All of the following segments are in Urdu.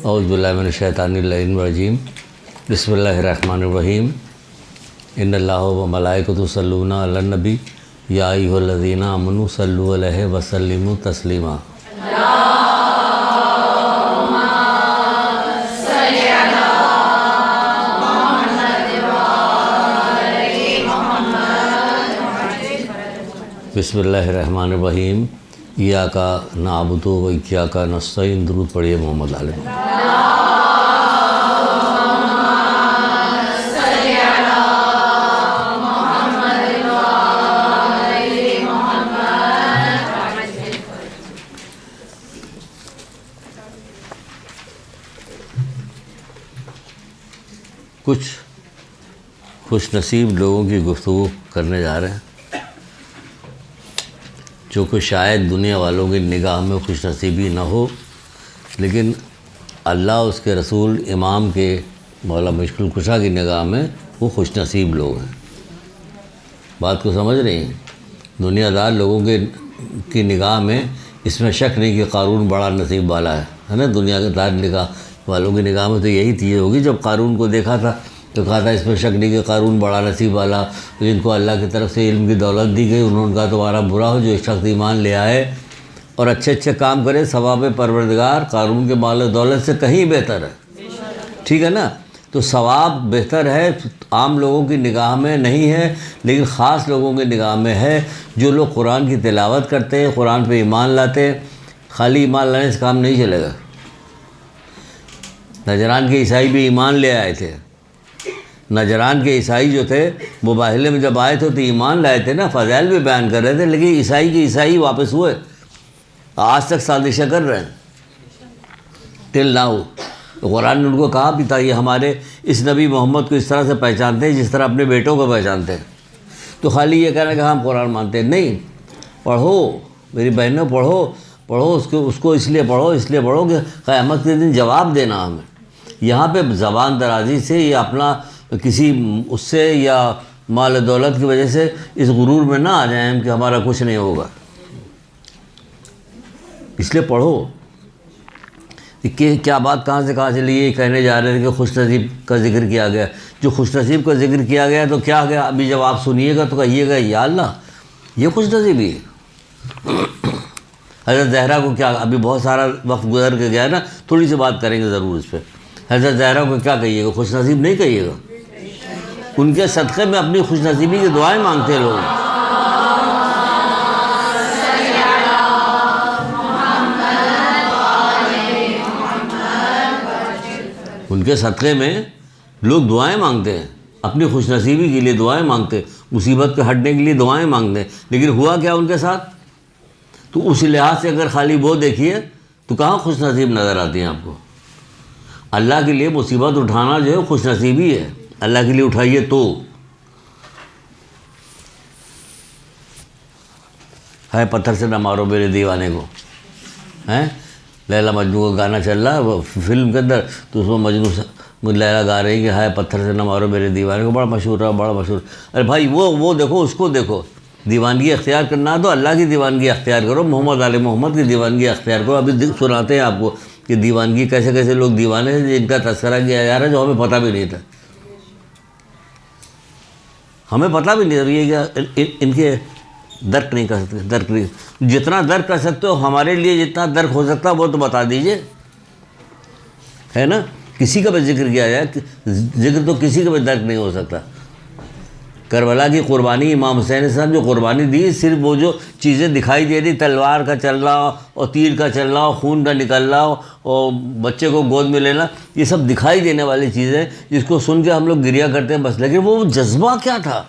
اعوذ باللہ من الشیطان الرجیم بسم اللہ الرحمن الرحیم ان اللہ و ملائکۃ یصلون علی النبی یا ایھا الذین آمنوا صلوا علیہ وسلموا تسلیما۔ بسم اللہ الرحمن الرحیم ایاک نعبد و ایاک نستعین، درود پڑھیے محمد علیہ۔ کچھ خوش نصیب لوگوں کی گفتگو کرنے جا رہے ہیں جو کہ شاید دنیا والوں کی نگاہ میں خوش نصیبی نہ ہو، لیکن اللہ اس کے رسول امام کے مولا مشکل کشا کی نگاہ میں وہ خوش نصیب لوگ ہیں۔ بات کو سمجھ رہے ہیں؟ دنیا دار لوگوں کی نگاہ میں اس میں شک نہیں کہ قارون بڑا نصیب والا ہے نا۔ دنیا دار نگاہ والوں کی نگاہ میں تو یہی چیز ہوگی۔ جب قارون کو دیکھا تھا تو کہا تھا اس میں شک نہیں کہ قارون بڑا نصیب والا، جن کو اللہ کی طرف سے علم کی دولت دی گئی انہوں نے کہا تمہارا برا ہو جو اس شخص ایمان لے آئے اور اچھے اچھے کام کرے، ثواب پروردگار قارون کے مال و دولت سے کہیں بہتر ہے، ٹھیک ہے نا۔ تو ثواب بہتر ہے، عام لوگوں کی نگاہ میں نہیں ہے لیکن خاص لوگوں کی نگاہ میں ہے، جو لوگ قرآن کی تلاوت کرتے ہیں، قرآن پہ ایمان لاتے ہیں۔ خالی ایمان لانے سے کام نہیں چلے گا۔ نجران کے عیسائی بھی ایمان لے آئے تھے۔ نجران کے عیسائی جو تھے وہ باہلے میں جب آئے تھے تو ایمان لائے تھے نا، فضائل بھی بیان کر رہے تھے، لیکن عیسائی کے عیسائی واپس ہوئے، آج تک سازشیں کر رہے ہیں ٹل ناؤ۔ تو قرآن نے ان کو کہا بھی تھا یہ ہمارے اس نبی محمد کو اس طرح سے پہچانتے ہیں جس طرح اپنے بیٹوں کو پہچانتے ہیں۔ تو خالی یہ کہنا کہ ہم قرآن مانتے ہیں نہیں، پڑھو میری بہنوں، پڑھو اس کو اس لیے پڑھو کہ قیامت کے دن جواب دینا ہمیں۔ یہاں پہ زبان درازی سے یا اپنا کسی اس سے یا مال و دولت کی وجہ سے اس غرور میں نہ آ جائیں کہ ہمارا کچھ نہیں ہوگا، اس لیے پڑھو۔ کہ کیا بات کہاں سے چلی؟ یہ کہنے جا رہے تھے کہ خوش نصیب کا ذکر کیا گیا۔ جو خوش نصیب کا ذکر کیا گیا تو کیا گیا؟ ابھی جب آپ سنیے گا تو کہیے گا یا اللہ یہ خوش نصیبی ہے۔ حضرت زہرا کو کیا، ابھی بہت سارا وقت گزر کے گیا ہے نا، تھوڑی سی بات کریں گے ضرور اس پہ۔ حضرت زہرا کو کیا کہیے گا؟ خوش نصیب نہیں کہیے گا۔ ان کے صدقے میں اپنی خوش نصیبی کی دعائیں مانگتے ہیں لوگ۔ ان کے صدقے میں لوگ دعائیں مانگتے ہیں، اپنی خوش نصیبی کے لیے دعائیں مانگتے ہیں، مصیبت کے ہٹنے کے لیے دعائیں مانگتے ہیں، لیکن ہوا کیا ان کے ساتھ؟ تو اس لحاظ سے اگر خالی وہ دیکھیے تو کہاں خوش نصیب نظر آتی ہیں آپ کو؟ اللہ کے لیے مصیبت اٹھانا جو ہے خوش نصیبی ہے، اللہ کے لیے اٹھائیے تو۔ ہے پتھر سے نہ مارو میرے دیوانے کو، ہیں لیلا مجنوں کا گانا چل رہا ہے وہ فلم کے اندر، تو اس میں مجنوں لیلا گا رہی کہ ہے پتھر سے نہ مارو میرے دیوانے کو، بڑا مشہور ہے، بڑا مشہور۔ ارے بھائی وہ دیکھو، اس کو دیکھو۔ دیوانگی اختیار کرنا تو اللہ کی دیوانگی اختیار کرو، محمد علیہ محمد کی دیوانگی اختیار کرو۔ ابھی سناتے ہیں آپ کو کہ دیوانگی کیسے کیسے لوگ دیوانے ہیں جن کا تذکرہ کیا جا رہا ہے جو ہمیں پتہ بھی نہیں تھا، ہمیں پتہ بھی نہیں تھا۔ یہ ان کے درک نہیں کر سکتے، درک نہیں، جتنا درک کر سکتے ہو ہمارے لیے جتنا درک ہو سکتا وہ تو بتا دیجئے، ہے نا۔ کسی کا بھی ذکر کیا جائے، ذکر تو کسی کا بھی درک نہیں ہو سکتا۔ کربلا کی قربانی، امام حسین صاحب جو قربانی دی، صرف وہ جو چیزیں دکھائی دے رہی، تلوار کا چلنا اور تیر کا چلنا اور خون کا نکلنا اور بچے کو گود میں لینا، یہ سب دکھائی دینے والی چیزیں جس کو سن کے ہم لوگ گریہ کرتے ہیں بس، لیکن وہ جذبہ کیا تھا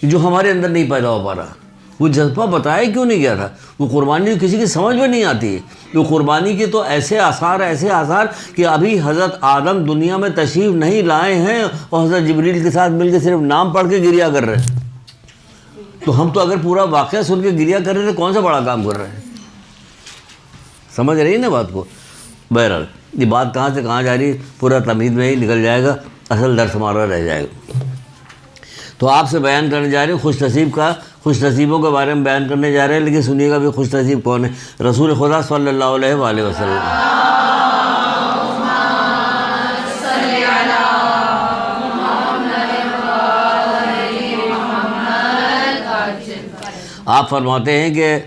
جو ہمارے اندر نہیں پیدا ہو پا رہا؟ وہ جذبہ بتایا کیوں نہیں گیا تھا؟ وہ قربانی کسی کی سمجھ میں نہیں آتی ہے۔ وہ قربانی کے تو ایسے آثار کہ ابھی حضرت آدم دنیا میں تشریف نہیں لائے ہیں اور حضرت جبریل کے ساتھ مل کے صرف نام پڑھ کے گریہ کر رہے ہیں۔ تو ہم تو اگر پورا واقعہ سن کے گریہ کر رہے تھے کون سا بڑا کام کر رہے ہیں؟ سمجھ رہی نا بات کو؟ بہرحال یہ بات کہاں سے کہاں جا رہی ہے، پورا تمہید میں ہی نکل جائے گا، اصل درس ہمارا رہ جائے گا۔ تو آپ سے بیان کرنے جا رہے ہیں خوش نصیبوں کے بارے میں بیان کرنے جا رہے ہیں، لیکن سنیے گا بھی خوش نصیب کون ہے؟ رسول خدا صلی اللہ علیہ وآلہ وسلم۔ آپ فرماتے ہیں کہ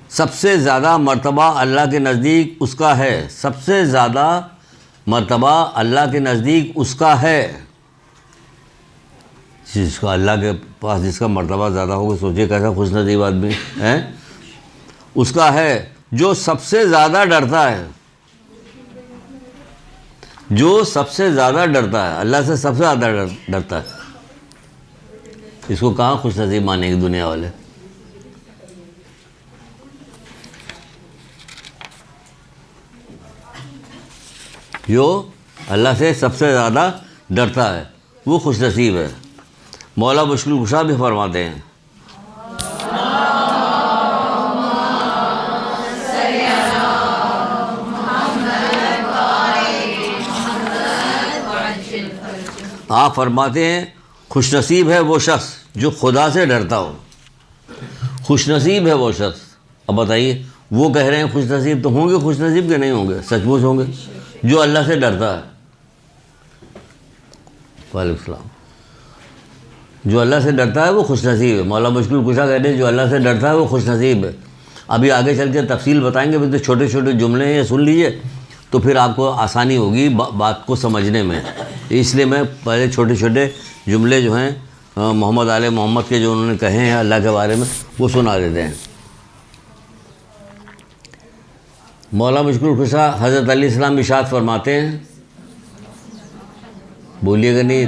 سب سے زیادہ مرتبہ اللہ کے نزدیک اس کا ہے، سب سے زیادہ مرتبہ اللہ کے نزدیک اس کا ہے، جس کا اللہ کے پاس جس کا مرتبہ زیادہ ہوگا، سوچئے کیسا خوش نصیب آدمی ہے، اس کا ہے جو سب سے زیادہ ڈرتا ہے، جو سب سے زیادہ ڈرتا ہے، اللہ سے سب سے زیادہ ڈرتا ہے. اس کو کہاں خوش نصیب مانیں گے دنیا والے؟ جو اللہ سے سب سے زیادہ ڈرتا ہے وہ خوش نصیب ہے. مولا مشکل کشا بھی فرماتے ہیں آپ فرماتے ہیں خوش نصیب ہے وہ شخص جو خدا سے ڈرتا ہو. خوش نصیب ہے وہ شخص. اب بتائیے، وہ کہہ رہے ہیں خوش نصیب، تو ہوں گے خوش نصیب کہ نہیں ہوں گے؟ سچ مچ ہوں گے. جو اللہ سے ڈرتا ہے. وعلیکم السلام. جو اللہ سے ڈرتا ہے وہ خوش نصیب ہے. مولا مشکل کشا کہتے ہیں جو اللہ سے ڈرتا ہے وہ خوش نصیب ہے. ابھی آگے چل کے تفصیل بتائیں گے، پھر تو چھوٹے چھوٹے جملے ہیں، یہ سن لیجئے تو پھر آپ کو آسانی ہوگی بات کو سمجھنے میں. اس لیے میں پہلے چھوٹے چھوٹے جملے جو ہیں محمد آل محمد کے جو انہوں نے کہے ہیں اللہ کے بارے میں وہ سنا دیتے ہیں. مولا مشکل کشا حضرت علیہ السلام ارشاد فرماتے ہیں، بولیے گا نہیں؟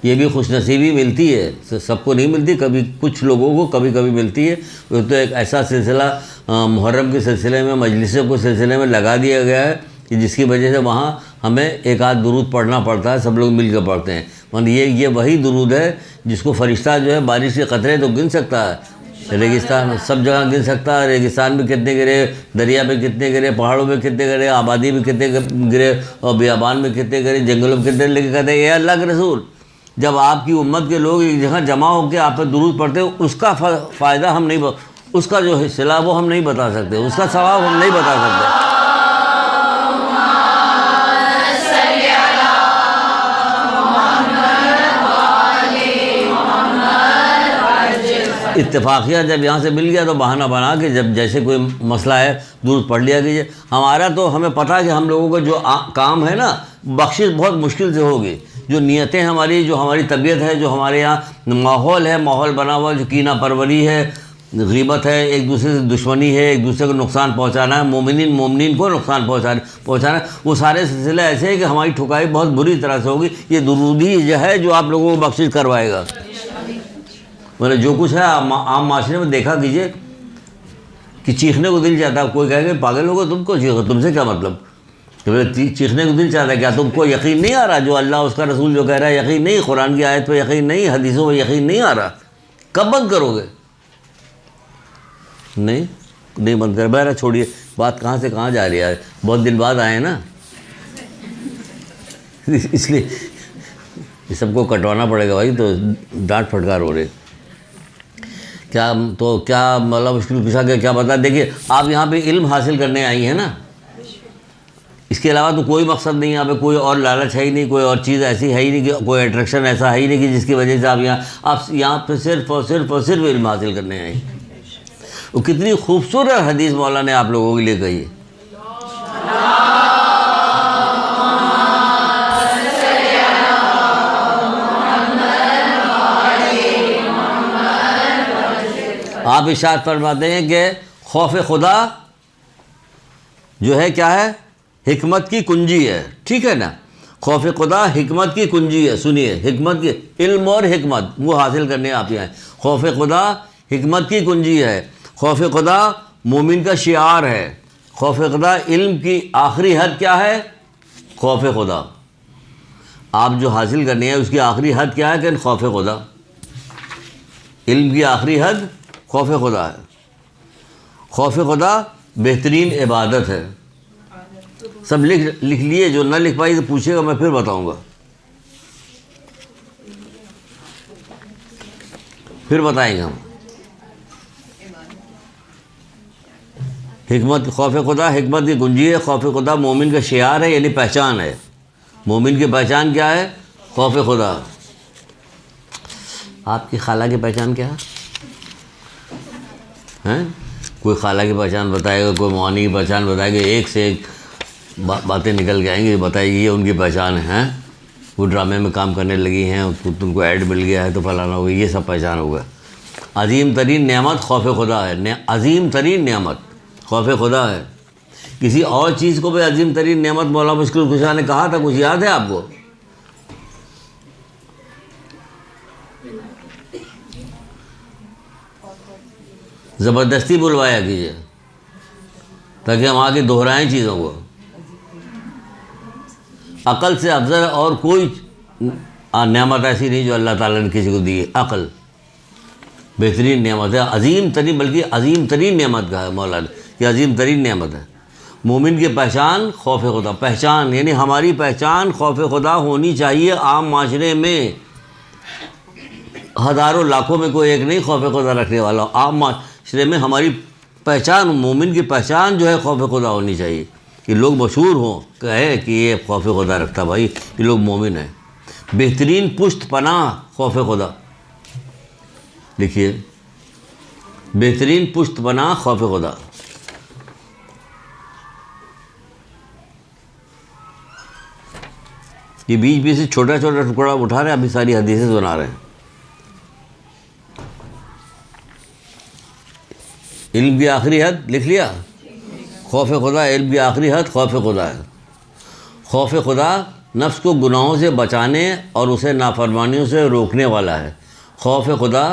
یہ بھی خوش نصیبی ملتی ہے، سب کو نہیں ملتی، کبھی کچھ لوگوں کو کبھی کبھی ملتی ہے. وہ تو ایک ایسا سلسلہ محرم کے سلسلے میں، مجلسوں کے سلسلے میں لگا دیا گیا ہے کہ جس کی وجہ سے وہاں ہمیں ایک آدھ درود پڑھنا پڑتا ہے، سب لوگ مل کے پڑھتے ہیں. یہ وہی درود ہے جس کو فرشتہ جو ہے بارش کے قطرے تو گن سکتا ہے، ریگستان سب جگہ گن سکتا ہے. ریگستان میں کتنے گرے، دریا پہ کتنے گرے، پہاڑوں میں کتنے گرے، آبادی میں کتنے گرے، اور بیابان میں کتنے گرے، جنگلوں میں کتنے. لے کے کہتے ہیں اے اللہ کے رسول، جب آپ کی امت کے لوگ ایک جگہ جمع ہو کے آپ پہ درود پڑھتے ہیں، اس کا فائدہ ہم نہیں، اس کا جو صلہ وہ ہم نہیں بتا سکتے، اس کا ثواب ہم نہیں بتا سکتے. اتفاقیہ جب یہاں سے مل گیا تو بہانہ بنا کے جب جیسے کوئی مسئلہ ہے درود پڑھ لیا کیجیے. ہمارا تو ہمیں پتہ ہے کہ ہم لوگوں کا جو کام ہے نا، بخشش بہت مشکل سے ہوگی. جو نیتیں ہماری، جو ہماری طبیعت ہے، جو ہمارے یہاں ماحول ہے، ماحول بنا ہوا جو کینہ پروری ہے، غیبت ہے، ایک دوسرے سے دشمنی ہے، ایک دوسرے کو نقصان پہنچانا ہے، مومنین کو نقصان پہنچانا، وہ سارے سلسلے ایسے ہیں کہ ہماری ٹھکائی بہت بری طرح سے ہوگی. یہ درود ہی جو ہے جو آپ لوگوں کو بخشش کروائے گا. مطلب جو کچھ ہے عام معاشرے میں دیکھا کیجیے کہ چیخنے کو دل چاہتا ہے. کوئی کہے کہ پاگل ہوگا تم کو چیخو، تم سے کیا مطلب؟ چیخنے کو دل چاہتا ہے. کیا تم کو یقین نہیں آ رہا جو اللہ اس کا رسول جو کہہ رہا ہے؟ یقین نہیں؟ قرآن کی آیت پہ یقین نہیں؟ حدیثوں پہ یقین نہیں آ رہا؟ کب بند کرو گے؟ نہیں بند کر. بہرحال چھوڑیے، بات کہاں سے کہاں جا رہی ہے. بہت دن بعد آئے ہیں نا، اس لیے یہ سب کو کٹوانا پڑے گا بھائی، تو ڈانٹ پھٹکار ہو رہے. کیا مولا مشکل کشا کے کیا بتا. دیکھیے آپ یہاں پہ علم حاصل کرنے آئی ہیں نا، اس کے علاوہ تو کوئی مقصد نہیں ہے. یہاں پہ کوئی اور لالچ ہے ہی نہیں، کوئی اور چیز ایسی ہے ہی نہیں، کہ کوئی اٹریکشن ایسا ہے ہی نہیں کہ جس کی وجہ سے آپ یہاں پہ صرف اور صرف علم حاصل کرنے آئے. وہ کتنی خوبصورت حدیث مولا نے آپ لوگوں کے لیے کہی ہے. آپ ارشاد فرماتے ہیں کہ خوف خدا جو ہے کیا ہے؟ حکمت کی کنجی ہے. ٹھیک ہے نا؟ خوف خدا حکمت کی کنجی ہے. سنیے، حکمت کی، علم اور حکمت وہ حاصل کرنے آپ یہاں. خوف خدا حکمت کی کنجی ہے. خوف خدا مومن کا شعار ہے. خوف خدا علم کی آخری حد کیا ہے؟ خوف خدا. آپ جو حاصل کرنی ہے اس کی آخری حد کیا ہے؟ کہ خوف خدا. علم کی آخری حد خوف خدا ہے. خوف خدا بہترین عبادت ہے. سب لکھ لیے، جو نہ لکھ پائی تو پوچھے گا، میں پھر بتاؤں گا، پھر بتائیں گے ہم. حکمت خوف خدا حکمت کی کنجی ہے، خوف خدا مومن کا شعار ہے، یعنی پہچان ہے۔ مومن کی پہچان کیا ہے؟ خوف خدا۔ آپ کی خالہ کی پہچان کیا ہے؟ کوئی خالہ کی پہچان بتائے گا، کوئی موانی کی پہچان بتائے گا، ایک سے ایک باتیں نکل کے آئیں گی، بتائے گی یہ ان کی پہچان ہے۔ وہ ڈرامے میں کام کرنے لگی ہیں، ان کو ایڈ مل گیا ہے تو فلانا ہوگا، یہ سب پہچان ہوگا۔ عظیم ترین نعمت خوف خدا ہے، عظیم ترین نعمت خوف خدا ہے۔ کسی اور چیز کو بھی عظیم ترین نعمت مولانا مشکل کشا نے کہا تھا، کچھ یاد ہے آپ کو؟ زبردستی بلوایا کیجیے تاکہ ہم آگے دہرائیں چیزوں کو۔ عقل سے افضل اور کوئی نعمت ایسی نہیں جو اللہ تعالیٰ نے کسی کو دی ہے۔ عقل بہترین نعمت ہے، عظیم ترین، بلکہ عظیم ترین نعمت کا ہے مولانا، یہ عظیم ترین نعمت ہے۔ مومن کی پہچان خوف خدا، پہچان یعنی ہماری پہچان خوف خدا ہونی چاہیے۔ عام معاشرے میں ہزاروں لاکھوں میں کوئی ایک نہیں خوف خدا رکھنے والا، عام معاشرے میں ہماری پہچان، مومن کی پہچان جو ہے خوف خدا ہونی چاہیے، کہ لوگ مشہور ہوں کہے کہ یہ خوف خدا رکھتا، بھائی یہ لوگ مومن ہیں۔ بہترین پشت پناہ خوف خدا، لکھیے بہترین پشت پناہ خوف خدا۔ یہ بیچ بیچ سے چھوٹا چھوٹا ٹکڑا اٹھا رہے ہیں، ابھی ساری حدیثیں سنا رہے ہیں۔ علم کی آخری حد لکھ لیا، خوف خدا علم کی آخری حد خوف خدا ہے۔ خوف خدا نفس کو گناہوں سے بچانے اور اسے نافرمانیوں سے روکنے والا ہے۔ خوف خدا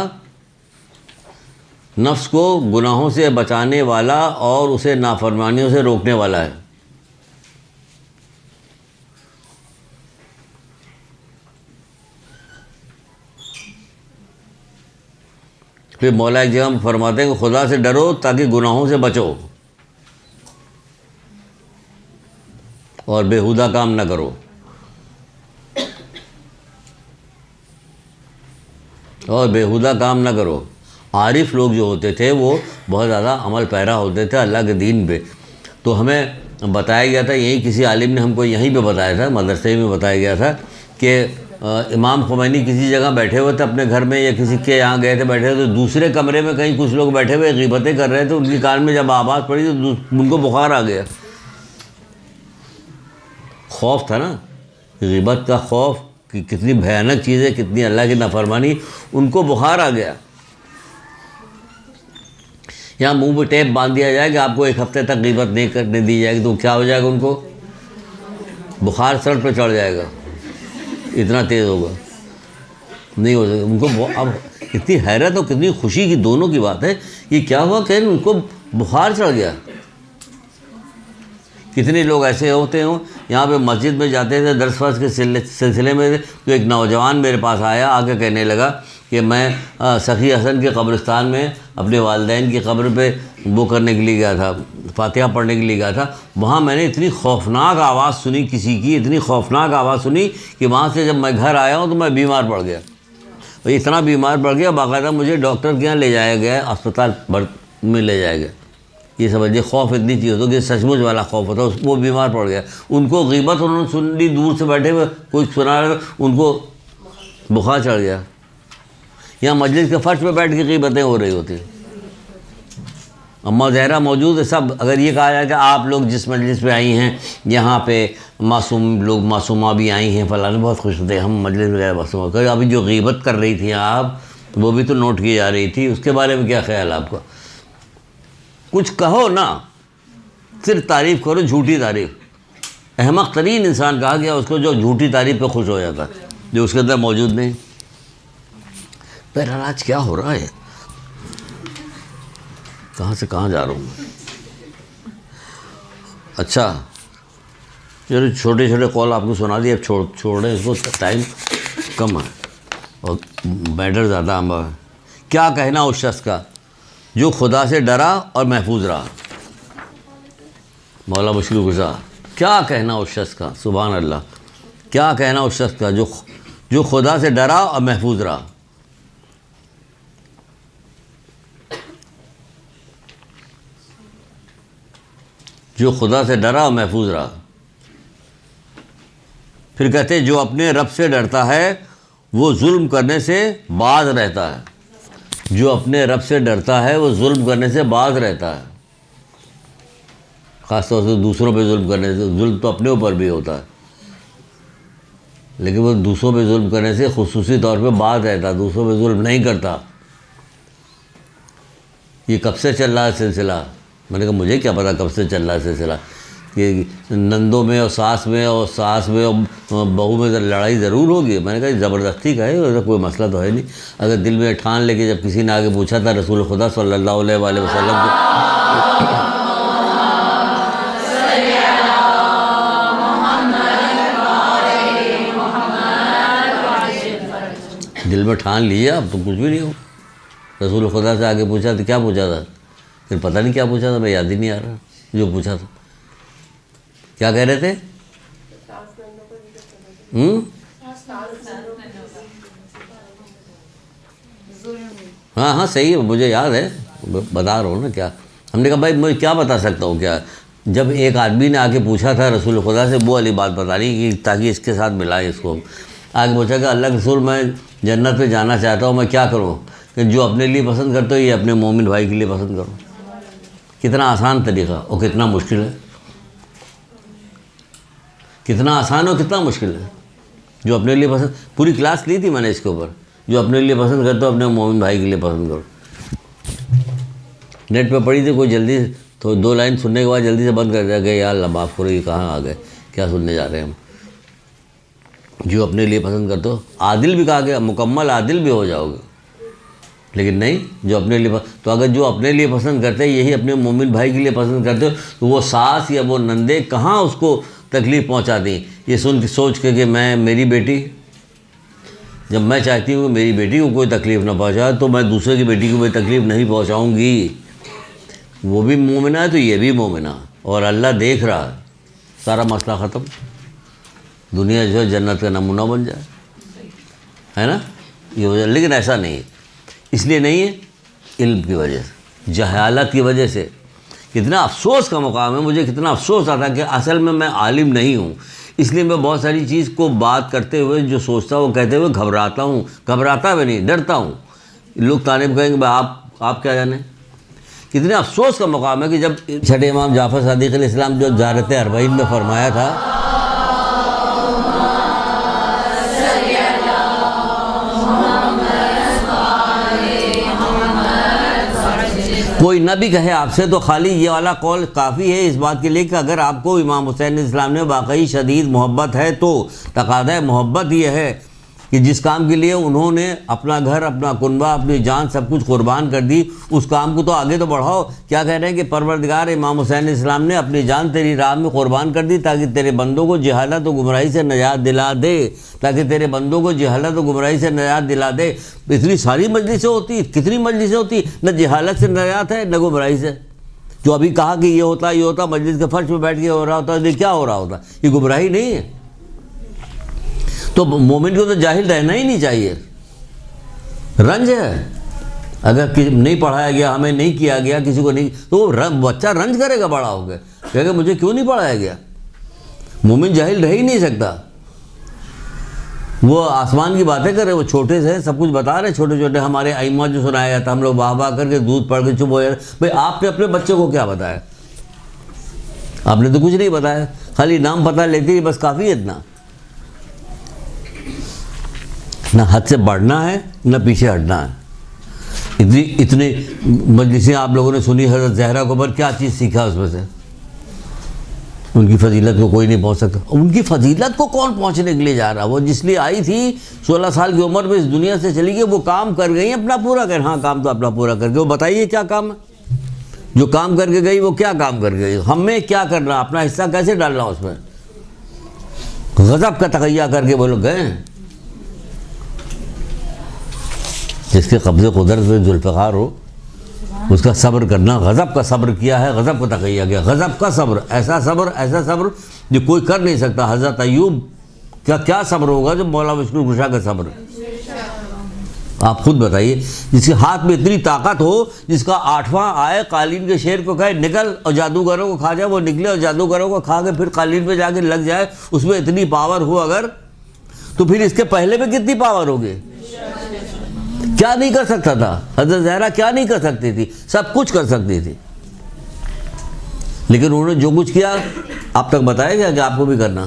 نفس کو گناہوں سے بچانے والا اور اسے نافرمانیوں سے روکنے والا ہے۔ پھر مولا ایک جگہ فرماتے ہیں کہ خدا سے ڈرو تاکہ گناہوں سے بچو اور بیہودہ کام نہ کرو، اور بیہودہ کام نہ کرو۔ عارف لوگ جو ہوتے تھے وہ بہت زیادہ عمل پیرا ہوتے تھے اللہ کے دین پہ، تو ہمیں بتایا گیا تھا، یہی کسی عالم نے ہم کو یہیں پہ بتایا تھا، مدرسے میں بتایا گیا تھا کہ امام خمینی کسی جگہ بیٹھے ہوئے تھے اپنے گھر میں یا کسی کے یہاں گئے تھے بیٹھے ہوئے، تو دوسرے کمرے میں کہیں کچھ لوگ بیٹھے ہوئے غیبتیں کر رہے تھے، ان کی کان میں جب آواز پڑی تو ان کو بخار آ گیا۔ خوف تھا نا، غیبت کا خوف کہ کتنی بھیانک چیز ہے، کتنی اللہ کی نافرمانی، ان کو بخار آ گیا۔ یہاں منہ پہ ٹیپ باندھ دیا جائے کہ آپ کو ایک ہفتے تک غیبت نہیں کرنے دی جائے گی، تو کیا ہو جائے گا؟ ان کو بخار سر پہ چڑھ جائے گا، اتنا تیز ہوگا، نہیں ہو سکتا ان کو۔ اب کتنی حیرت اور کتنی خوشی کی دونوں کی بات ہے، یہ کیا ہوا کہ ان کو بخار چڑھ گیا۔ کتنے لوگ ایسے ہوتے ہوں، یہاں پہ مسجد میں جاتے تھے درس ورس کے سلسلے میں، تو ایک نوجوان میرے پاس آیا، آ کے کہنے لگا کہ میں سخی حسن کے قبرستان میں اپنے والدین کی قبر پہ وہ کرنے کے لیے گیا تھا، فاتحہ پڑھنے کے لیے گیا تھا، وہاں میں نے اتنی خوفناک آواز سنی کسی کی، اتنی خوفناک آواز سنی کہ وہاں سے جب میں گھر آیا ہوں تو میں بیمار پڑ گیا، اتنا بیمار پڑ گیا باقاعدہ مجھے ڈاکٹر کے یہاں لے جایا گیا، اسپتال میں لے جایا گیا۔ یہ سمجھیے خوف اتنی چیز ہوتی ہے کہ سچ مچ والا خوف ہوتا ہے، وہ بیمار پڑ گیا۔ ان کو غیبت انہوں نے سن لی، دور سے بیٹھے ہوئے کوئی سنا رہا، ان کو بخار چڑھ گیا۔ یہاں مجلس کے فرش پہ بیٹھ کے غیبتیں ہو رہی ہوتی ہیں، اماں زہرا موجود ہے سب۔ اگر یہ کہا جائے کہ آپ لوگ جس مجلس پہ آئی ہیں یہاں پہ معصوم لوگ، معصومہ بھی آئی ہیں، فلاں بہت خوش ہوتے ہیں، ہم مجلس میں گئے معصومہ، کہ ابھی جو غیبت کر رہی تھی آپ وہ بھی تو نوٹ کی جا رہی تھی، اس کے بارے میں کیا خیال آپ کا؟ کچھ کہو نا، صرف تعریف کرو، جھوٹی تعریف۔ احمق ترین انسان کہا گیا اس کو جو جھوٹی تعریف پہ خوش ہو جاتا ہے، جو اس کے اندر موجود نہیں۔ بہرحال آج کیا ہو رہا ہے، کہاں سے کہاں جا رہا ہوں؟ اچھا چلو چھوٹے چھوٹے کال آپ کو سنا دی، اب چھوڑ رہے اس کو، ٹائم کم ہے اور میٹر زیادہ ہے۔ کیا کہنا اس شخص کا جو خدا سے ڈرا اور محفوظ رہا؟ مولا مشکل گزار، کیا کہنا اس شخص کا، سبحان اللہ، کیا کہنا اس شخص کا جو خدا سے ڈرا اور محفوظ رہا۔ جو خدا سے ڈرا اور محفوظ رہا۔ پھر کہتے ہیں جو اپنے رب سے ڈرتا ہے وہ ظلم کرنے سے باز رہتا ہے۔ جو اپنے رب سے ڈرتا ہے وہ ظلم کرنے سے باز رہتا ہے، خاص طور سے دوسروں پہ ظلم کرنے سے۔ ظلم تو اپنے اوپر بھی ہوتا ہے، لیکن وہ دوسروں پہ ظلم کرنے سے خصوصی طور پہ باز رہتا ہے، دوسروں پہ ظلم نہیں کرتا۔ یہ کب سے چل رہا ہے سلسلہ؟ میں نے کہا مجھے کیا پتا کب سے چل رہا ہے سلسلہ۔ کہ نندوں میں اور ساس میں اور بہو میں لڑائی ضرور ہوگی۔ میں نے کہا زبردستی کا ہے، ایسا کوئی مسئلہ تو ہے نہیں۔ اگر دل میں ٹھان لے کے، جب کسی نے آگے پوچھا تھا رسول خدا صلی اللہ علیہ وآلہ وسلم کو، دل میں ٹھان لیا اب تو کچھ بھی نہیں ہو۔ رسول خدا سے آگے پوچھا تو کیا پوچھا تھا؟ پھر پتہ نہیں کیا پوچھا تھا، میں یاد ہی نہیں آ رہا جو پوچھا تھا۔ کیا کہہ رہے تھے؟ ہاں صحیح ہے، مجھے یاد ہے، بتا رہا ہوں نا کیا۔ ہم نے کہا بھائی میں کیا بتا سکتا ہوں کیا؟ جب ایک آدمی نے آگے پوچھا تھا رسول خدا سے وہ والی بات بتانی کہ تاکہ اس کے ساتھ ملائیں اس کو۔ آگے پوچھا کہ اللہ کے رسول میں جنت پہ جانا چاہتا ہوں، میں کیا کروں؟ کہ جو اپنے لیے پسند کرتے ہو یہ اپنے مومن بھائی کے لیے پسند کرو۔ کتنا آسان طریقہ اور کتنا مشکل ہے، کتنا آسان اور کتنا مشکل ہے۔ جو اپنے لیے پسند، پوری کلاس لی تھی میں نے اس کے اوپر، جو اپنے لیے پسند کرتے ہو اپنے مومن بھائی کے لیے پسند کرو۔ نیٹ پہ پڑھی تھی، کوئی جلدی تو 2 لائن سننے کے بعد جلدی سے بند کر دیا کہ یا اللہ معاف کرو، یہ کہاں آ گئے، کیا سننے جا رہے ہیں ہم۔ جو اپنے لیے پسند کرتے ہو، عادل بھی کہا گیا، مکمل عادل بھی ہو جاؤ گے، لیکن نہیں جو اپنے لیے تو اگر جو اپنے لیے پسند کرتے ہیں یہی اپنے مومن بھائی کے لیے پسند کرتے ہو تو وہ ساس یا وہ نندے کہاں اس کو تکلیف پہنچا دیں۔ یہ سوچ کے کہ میری بیٹی، جب میں چاہتی ہوں کہ میری بیٹی کو کوئی تکلیف نہ پہنچائے تو میں دوسرے کی بیٹی کو کوئی تکلیف نہیں پہنچاؤں گی۔ وہ بھی مومنہ ہے تو یہ بھی مومنہ، اور اللہ دیکھ رہا ہے، سارا مسئلہ ختم، دنیا جو ہے جنت کا نمونہ بن جائے، ہے نا یہ وجہ۔ لیکن ایسا نہیں ہے، اس لیے نہیں ہے، علم کی وجہ سے، جہالت کی وجہ سے۔ کتنا افسوس کا مقام ہے، مجھے کتنا افسوس آتا کہ اصل میں عالم نہیں ہوں، اس لیے میں بہت ساری چیز کو بات کرتے ہوئے جو سوچتا ہوں وہ کہتے ہوئے گھبراتا ہوں، گھبراتا بھی نہیں، ڈرتا ہوں۔ لوگ طالب کہیں گے بھائی آپ کیا جانیں۔ کتنے افسوس کا مقام ہے کہ جب چھٹے امام جعفر صادق علیہ السلام جو زیارت اربعین میں فرمایا تھا، کوئی نہ بھی کہے آپ سے تو خالی یہ والا قول کافی ہے اس بات کے لیے کہ اگر آپ کو امام حسین علیہ السلام نے واقعی شدید محبت ہے تو تقاضۂ محبت یہ ہے کہ جس کام کے لیے انہوں نے اپنا گھر، اپنا کنبہ، اپنی جان سب کچھ قربان کر دی، اس کام کو تو آگے تو بڑھاؤ۔ کیا کہہ رہے ہیں کہ پروردگار امام حسین علیہ السلام نے اپنی جان تیری راہ میں قربان کر دی تاکہ تیرے بندوں کو جہالت و گمراہی سے نجات دلا دے، تاکہ تیرے بندوں کو جہالت و گمراہی سے نجات دلا دے۔ اتنی ساری مجلسیں ہوتی، کتنی مجلسیں ہوتی، نہ جہالت سے نجات ہے نہ گمراہی سے۔ جو ابھی کہا کہ یہ ہوتا مجلس کے فرش پہ بیٹھ کے ہو رہا ہوتا، یہ کیا ہو رہا ہوتا؟ یہ گمراہی نہیں ہے؟ تو مومن کو تو جاہل رہنا ہی نہیں چاہیے، رنج ہے۔ اگر نہیں پڑھایا گیا، ہمیں نہیں کیا گیا، کسی کو نہیں، تو وہ بچہ رنج کرے گا بڑا ہو کے، کہے گا مجھے کیوں نہیں پڑھایا گیا۔ مومن جاہل رہ ہی نہیں سکتا۔ وہ آسمان کی باتیں کر رہے، وہ چھوٹے سے سب کچھ بتا رہے، چھوٹے چھوٹے ہمارے ائمہ جو سنایا جاتا، ہم لوگ واہ کر کے دودھ پڑھ کے چپ ہو جاتے۔ بھائی آپ نے اپنے بچے کو کیا بتایا؟ آپ نے تو کچھ نہیں بتایا، خالی نام پتہ لیتے ہی بس کافی ہے اتنا۔ نہ حد سے بڑھنا ہے نہ پیچھے ہٹنا ہے۔ اتنی مجلسیں آپ لوگوں نے سنی حضرت زہرا کو، پر کیا چیز سیکھا اس میں سے؟ ان کی فضیلت کو کوئی نہیں پہنچ سکتا۔ ان کی فضیلت کو کون پہنچنے کے لیے جا رہا؟ وہ جس لیے آئی تھی 16 سال کی عمر میں اس دنیا سے چلی گئی، وہ کام کر گئی اپنا پورا کر۔ ہاں کام تو اپنا پورا کر کے، وہ بتائیے کیا کام ہے جو کام کر کے گئی؟ وہ کیا کام کر کے گئی؟ ہمیں کیا کرنا، اپنا حصہ کیسے ڈالنا اس میں؟ غضب کا تقیہ کر کے وہ لوگ گئے ہیں۔ جس کے قبضے قدرت میں ذوالفقار ہو اس کا صبر کرنا، غضب کا صبر کیا ہے، غضب کو تقیہ کیا، غضب کا صبر، ایسا صبر جو کوئی کر نہیں سکتا۔ حضرت ایوب کا کیا صبر ہوگا جو مولا مشکل کشا کا صبر، آپ خود بتائیے، جس کے ہاتھ میں اتنی طاقت ہو، جس کا 8واں آئے قالین کے شیر کو کہے نکل اور جادوگروں کو کھا جائے، وہ نکلے اور جادوگروں کو کھا کے پھر قالین پہ جا کے لگ جائے، اس میں اتنی پاور ہو اگر، تو پھر اس کے پہلے میں کتنی پاور ہوگی؟ کیا نہیں کر سکتا تھا حضرت زہرا؟ کیا نہیں کر سکتی تھی؟ سب کچھ کر سکتی تھی، لیکن انہوں نے جو کچھ کیا آپ تک بتایا گیا کہ آپ کو بھی کرنا۔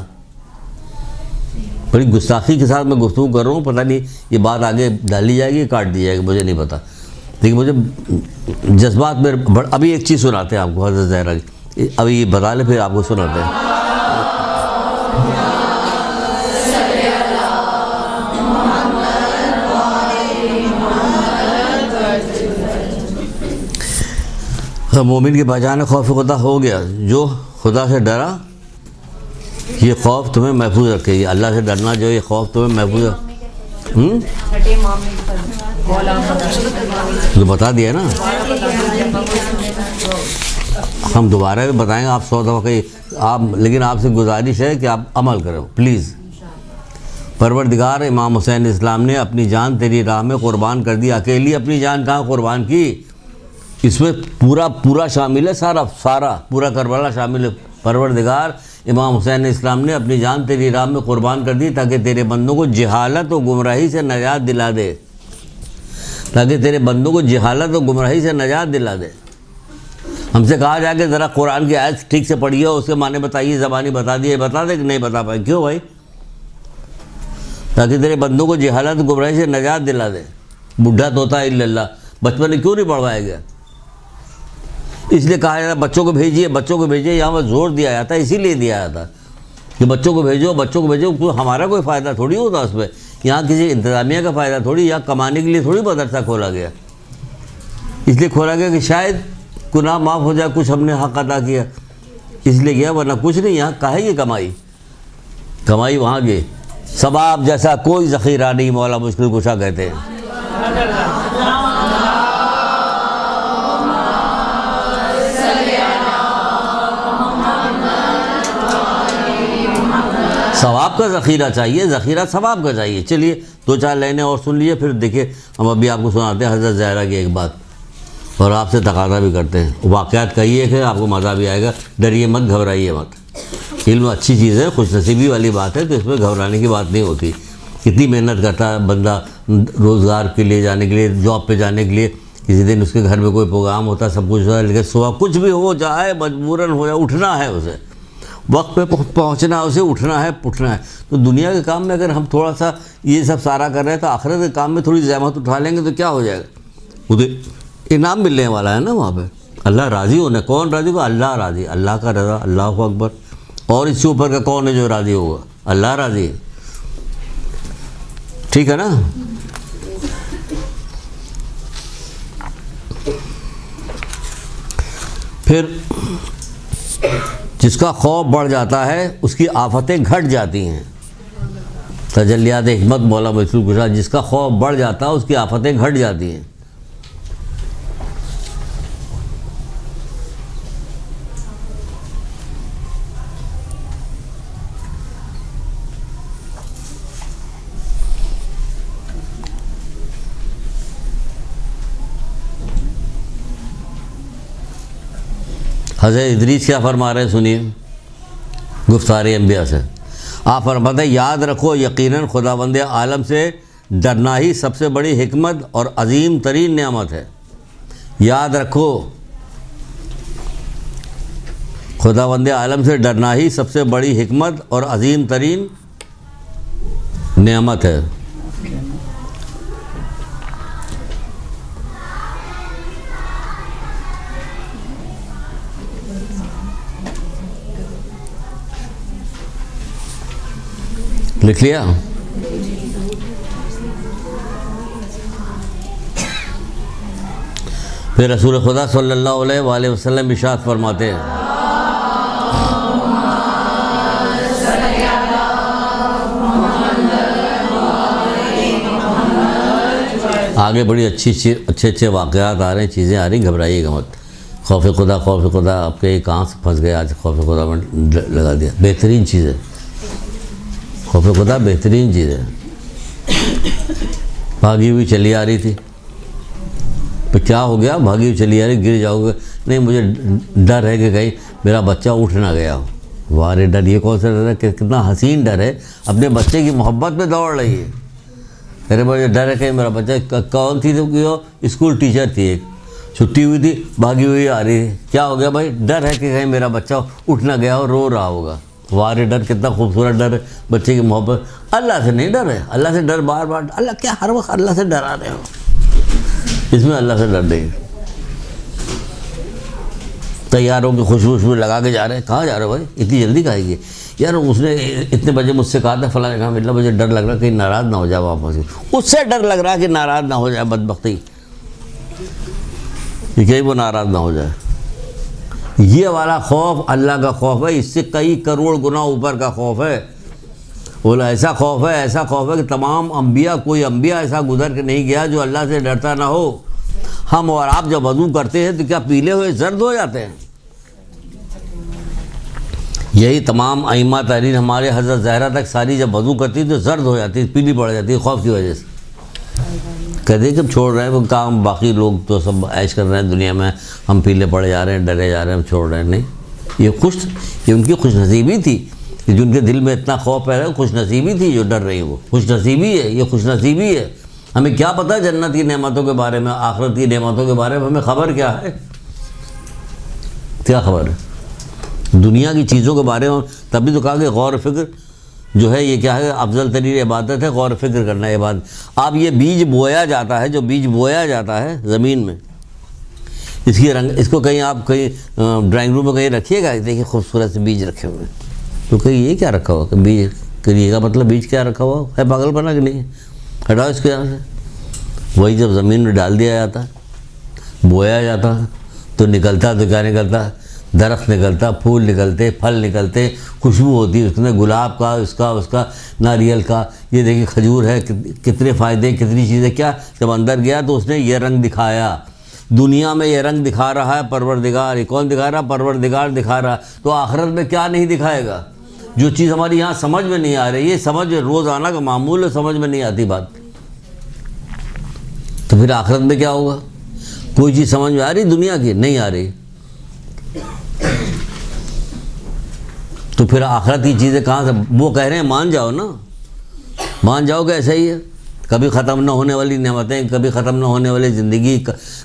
بڑی گستاخی کے ساتھ میں گفتگو کر رہا ہوں، پتہ نہیں یہ بات آگے ڈالی جائے گی کاٹ دی جائے گی، مجھے نہیں پتا، لیکن مجھے جذبات میں ابھی ایک چیز سناتے ہیں آپ کو حضرت زہرا کی، ابھی یہ بتا لیں پھر آپ کو سناتے ہیں۔ مومن کے بجانے خوف خدا ہو گیا، جو خدا سے ڈرا یہ خوف تمہیں محفوظ رکھے گی۔ اللہ سے ڈرنا جو یہ خوف تمہیں محفوظ تو بتا دیا نا، ہم دوبارہ بھی بتائیں گے، آپ 100 دفعہ کہ آپ، لیکن آپ سے گزارش ہے کہ آپ عمل کرو پلیز۔ پروردگار امام حسین اسلام نے اپنی جان تیری راہ میں قربان کر دی، اکیلی اپنی جان کہاں قربان کی، اس میں پورا شامل ہے، سارا پورا کربلا شامل ہے۔ پروردگار امام حسین اسلام نے اپنی جان تیری راہ میں قربان کر دی تاکہ تیرے بندوں کو جہالت و گمراہی سے نجات دلا دے، تاکہ تیرے بندوں کو جہالت و گمراہی سے نجات دلا دے۔ ہم سے کہا جائے کہ ذرا قرآن کی آیت ٹھیک سے پڑھیے، اس کے معنی بتائیے، زبانی بتا دیے، بتا دے کہ نہیں بتا پائے، کیوں بھائی؟ تاکہ تیرے بندوں کو جہالت و گمراہی سے نجات دلا دے۔ بڈھا طوطا الا اللہ بچپن میں کیوں نہیں پڑھوایا گیا؟ اس لیے کہا جاتا بچوں کو بھیجیے، یہاں پر زور دیا جاتا ہے، اسی لیے دیا جاتا کہ بچوں کو بھیجو، ہمارا کوئی فائدہ تھوڑی ہوتا اس میں، یہاں کسی انتظامیہ کا فائدہ تھوڑی، یہاں کمانے کے لیے تھوڑی مدرسہ کھولا گیا، اس لیے کھولا گیا کہ شاید گناہ معاف ہو جائے، کچھ ہم نے حق ادا کیا، اس لیے گیا، ورنہ کچھ نہیں۔ یہاں کہے گی کمائی وہاں گئے، ثواب جیسا کوئی ذخیرہ نہیں، مولا مشکل کشا کہتے ہیں۔ ثواب کا ذخیرہ چاہیے، ذخیرہ ثواب کا چاہیے۔ چلیے 2-4 لائنیں اور سن لیجیے، پھر دیکھیے ہم ابھی آپ کو سناتے ہیں حضرت زہرا کی ایک بات، اور آپ سے تقاضا بھی کرتے ہیں، واقعات کہیے کہ آپ کو مزہ بھی آئے گا، ڈریے مت، گھبرائیے مت۔ علم اچھی چیز ہے، خوش نصیبی والی بات ہے، تو اس میں گھبرانے کی بات نہیں ہوتی۔ کتنی محنت کرتا ہے بندہ روزگار کے لیے جانے کے لیے، جاب پہ جانے کے لیے، کسی دن اس کے گھر میں کوئی پروگرام ہوتا ہے، سب کچھ ہوتا ہے، لیکن صبح کچھ بھی ہو جائے، مجبوراً ہو جائے، اٹھنا ہے اسے، وقت پہ پہنچنا ہے، اسے اٹھنا ہے۔ تو دنیا کے کام میں اگر ہم تھوڑا سا یہ سب سارا کر رہے ہیں، تو آخرت کے کام میں تھوڑی زحمت اٹھا لیں گے تو کیا ہو جائے گا؟ ادھر انعام ملنے والا ہے نا وہاں پہ، اللہ راضی ہونا۔ کون راضی ہوگا؟ اللہ راضی، اللہ کا رضا، اللہ اکبر۔ اور اس سے اوپر کا کون ہے جو راضی ہوگا؟ اللہ راضی ہے، ٹھیک ہے نا؟ پھر جس کا خوف بڑھ جاتا ہے اس کی آفتیں گھٹ جاتی ہیں۔ تجلیات حکمت مولا مشکل کشا، جس کا خوف بڑھ جاتا ہے اس کی آفتیں گھٹ جاتی ہیں۔ حضرت ادریس کیا فرما رہے ہیں سنیے، گفتار انبیاء سے۔ آپ فرماتے ہیں یاد رکھو یقیناً خداوند عالم سے ڈرنا ہی سب سے بڑی حکمت اور عظیم ترین نعمت ہے۔ یاد رکھو خداوند عالم سے ڈرنا ہی سب سے بڑی حکمت اور عظیم ترین نعمت ہے۔ لکھ لیا؟ پھر رسول خدا صلی اللہ علیہ وآلہ وسلم ارشاد فرماتے ہیں، آگے بڑی اچھے واقعات آ رہے ہیں، چیزیں آ رہی ہیں، گھبرائیے گا مت۔ خوف خدا آپ کے کہاں سے پھنس گئے؟ آج خوف خدا میں لگا دیا، بہترین چیز ہے خوف خدا، بہترین چیز ہے۔ بھاگی ہوئی چلی آ رہی تھی. تو کیا ہو گیا؟ بھاگی ہوئی چلی آ رہی، گر جاؤ گے. نہیں مجھے ڈر ہے کہ کہیں میرا بچہ اٹھ نہ گیا ہو. وارے ڈر، یہ کون سا ڈر ہے؟ کتنا حسین ڈر ہے، اپنے بچے کی محبت میں دوڑ رہی ہے. میرے مجھے ڈر ہے کہ میرا بچہ، کون تھی تو کہ وہ اسکول ٹیچر تھی، ایک چھٹی ہوئی تھی، بھاگی ہوئی آ رہی تھی. کیا ہو گیا بھائی؟ ڈر ہے کہ کہیں میرا بچہ اٹھ نہ گیا ہو، رو رہا ہوگا. وارے ڈر، کتنا خوبصورت ڈر ہے. بچے کی محبت. اللہ سے نہیں ڈر ہے، اللہ سے ڈر بار بار، اللہ کیا ہر وقت اللہ سے ڈرا رہے ہو؟ اس میں اللہ سے ڈر نہیں. تیاروں کی خوشبو لگا کے جا رہے ہیں. کہاں جا رہے ہو بھائی؟ اتنی جلدی کہے گی یار اس نے اتنے بجے مجھ سے کہا تھا فلاں نے کہا، مطلب مجھے ڈر لگ رہا کہیں ناراض نہ ہو جائے واپس. اس سے ڈر لگ رہا کہ ناراض نہ ہو جائے، بدبختی کہ کہیں وہ ناراض نہ ہو جائے. یہ والا خوف اللہ کا خوف ہے، اس سے کئی کروڑ گنا اوپر کا خوف ہے. بولا ایسا خوف ہے، ایسا خوف ہے کہ تمام انبیاء، کوئی انبیاء ایسا گزر کے نہیں گیا جو اللہ سے ڈرتا نہ ہو. ہم اور آپ جب وضو کرتے ہیں تو کیا پیلے ہوئے زرد ہو جاتے ہیں؟ یہی تمام ائمہ تحریر ہمارے حضرت زہرا تک ساری جب وضو کرتی تو زرد ہو جاتی، پیلی پڑ جاتی خوف کی وجہ سے. کہتے ہیں جب چھوڑ رہے ہیں وہ کام، باقی لوگ تو سب عیش کر رہے ہیں دنیا میں، ہم پیلے پڑے جا رہے ہیں، ڈرے جا رہے ہیں، ہم چھوڑ رہے ہیں. نہیں، یہ ان کی خوش نصیبی تھی کہ جن کے دل میں اتنا خوف پیدا ہے، خوش نصیبی تھی جو ڈر رہی. وہ خوش نصیبی ہے، یہ خوش نصیبی ہے. ہمیں کیا پتہ جنت کی نعمتوں کے بارے میں، آخرت کی نعمتوں کے بارے میں ہمیں خبر کیا ہے؟ کیا خبر ہے دنیا کی چیزوں کے بارے میں؟ تبھی تو کہا کہ غور و فکر جو ہے یہ کیا ہے؟ افضل ترین عبادت ہے غور و فکر کرنا ہے عبادت. اب یہ بیج بویا جاتا ہے، جو بیج بویا جاتا ہے زمین میں، اس کی رنگ، اس کو کہیں آپ کہیں ڈرائنگ روم میں کہیں رکھیے گا، دیکھیے خوبصورت سے بیج رکھے ہوئے، تو کہیں یہ کیا رکھا ہوا کہ بیج کریے گا، مطلب بیج کیا رکھا ہوا ہے؟ پاگل بنا کہ نہیں؟ ہٹاؤ اس کے یہاں سے. وہی جب زمین میں ڈال دیا جاتا ہے، بویا جاتا ہے، تو نکلتا تو کیا نکلتا؟ درخت نکلتا، پھول نکلتے، پھل نکلتے، خوشبو ہوتی ہے اس میں، گلاب کا، اس کا ناریل کا. یہ دیکھیں کھجور ہے، کتنے فائدے، کتنی چیزیں. کیا جب اندر گیا تو اس نے یہ رنگ دکھایا. دنیا میں یہ رنگ دکھا رہا ہے پروردگار. یہ کون دکھا رہا؟ پروردگار دکھا رہا. تو آخرت میں کیا نہیں دکھائے گا؟ جو چیز ہماری یہاں سمجھ میں نہیں آ رہی ہے، سمجھ روزانہ کا معمول ہے، سمجھ میں نہیں آتی بات، تو پھر آخرت میں کیا ہوگا؟ کوئی چیز سمجھ میں آ رہی دنیا کی؟ نہیں آ رہی. تو پھر آخرت کی چیزیں کہاں سے؟ وہ کہہ رہے ہیں مان جاؤ نا، مان جاؤ کہ ایسا ہی ہے. کبھی ختم نہ ہونے والی نعمتیں، کبھی ختم نہ ہونے والی زندگی،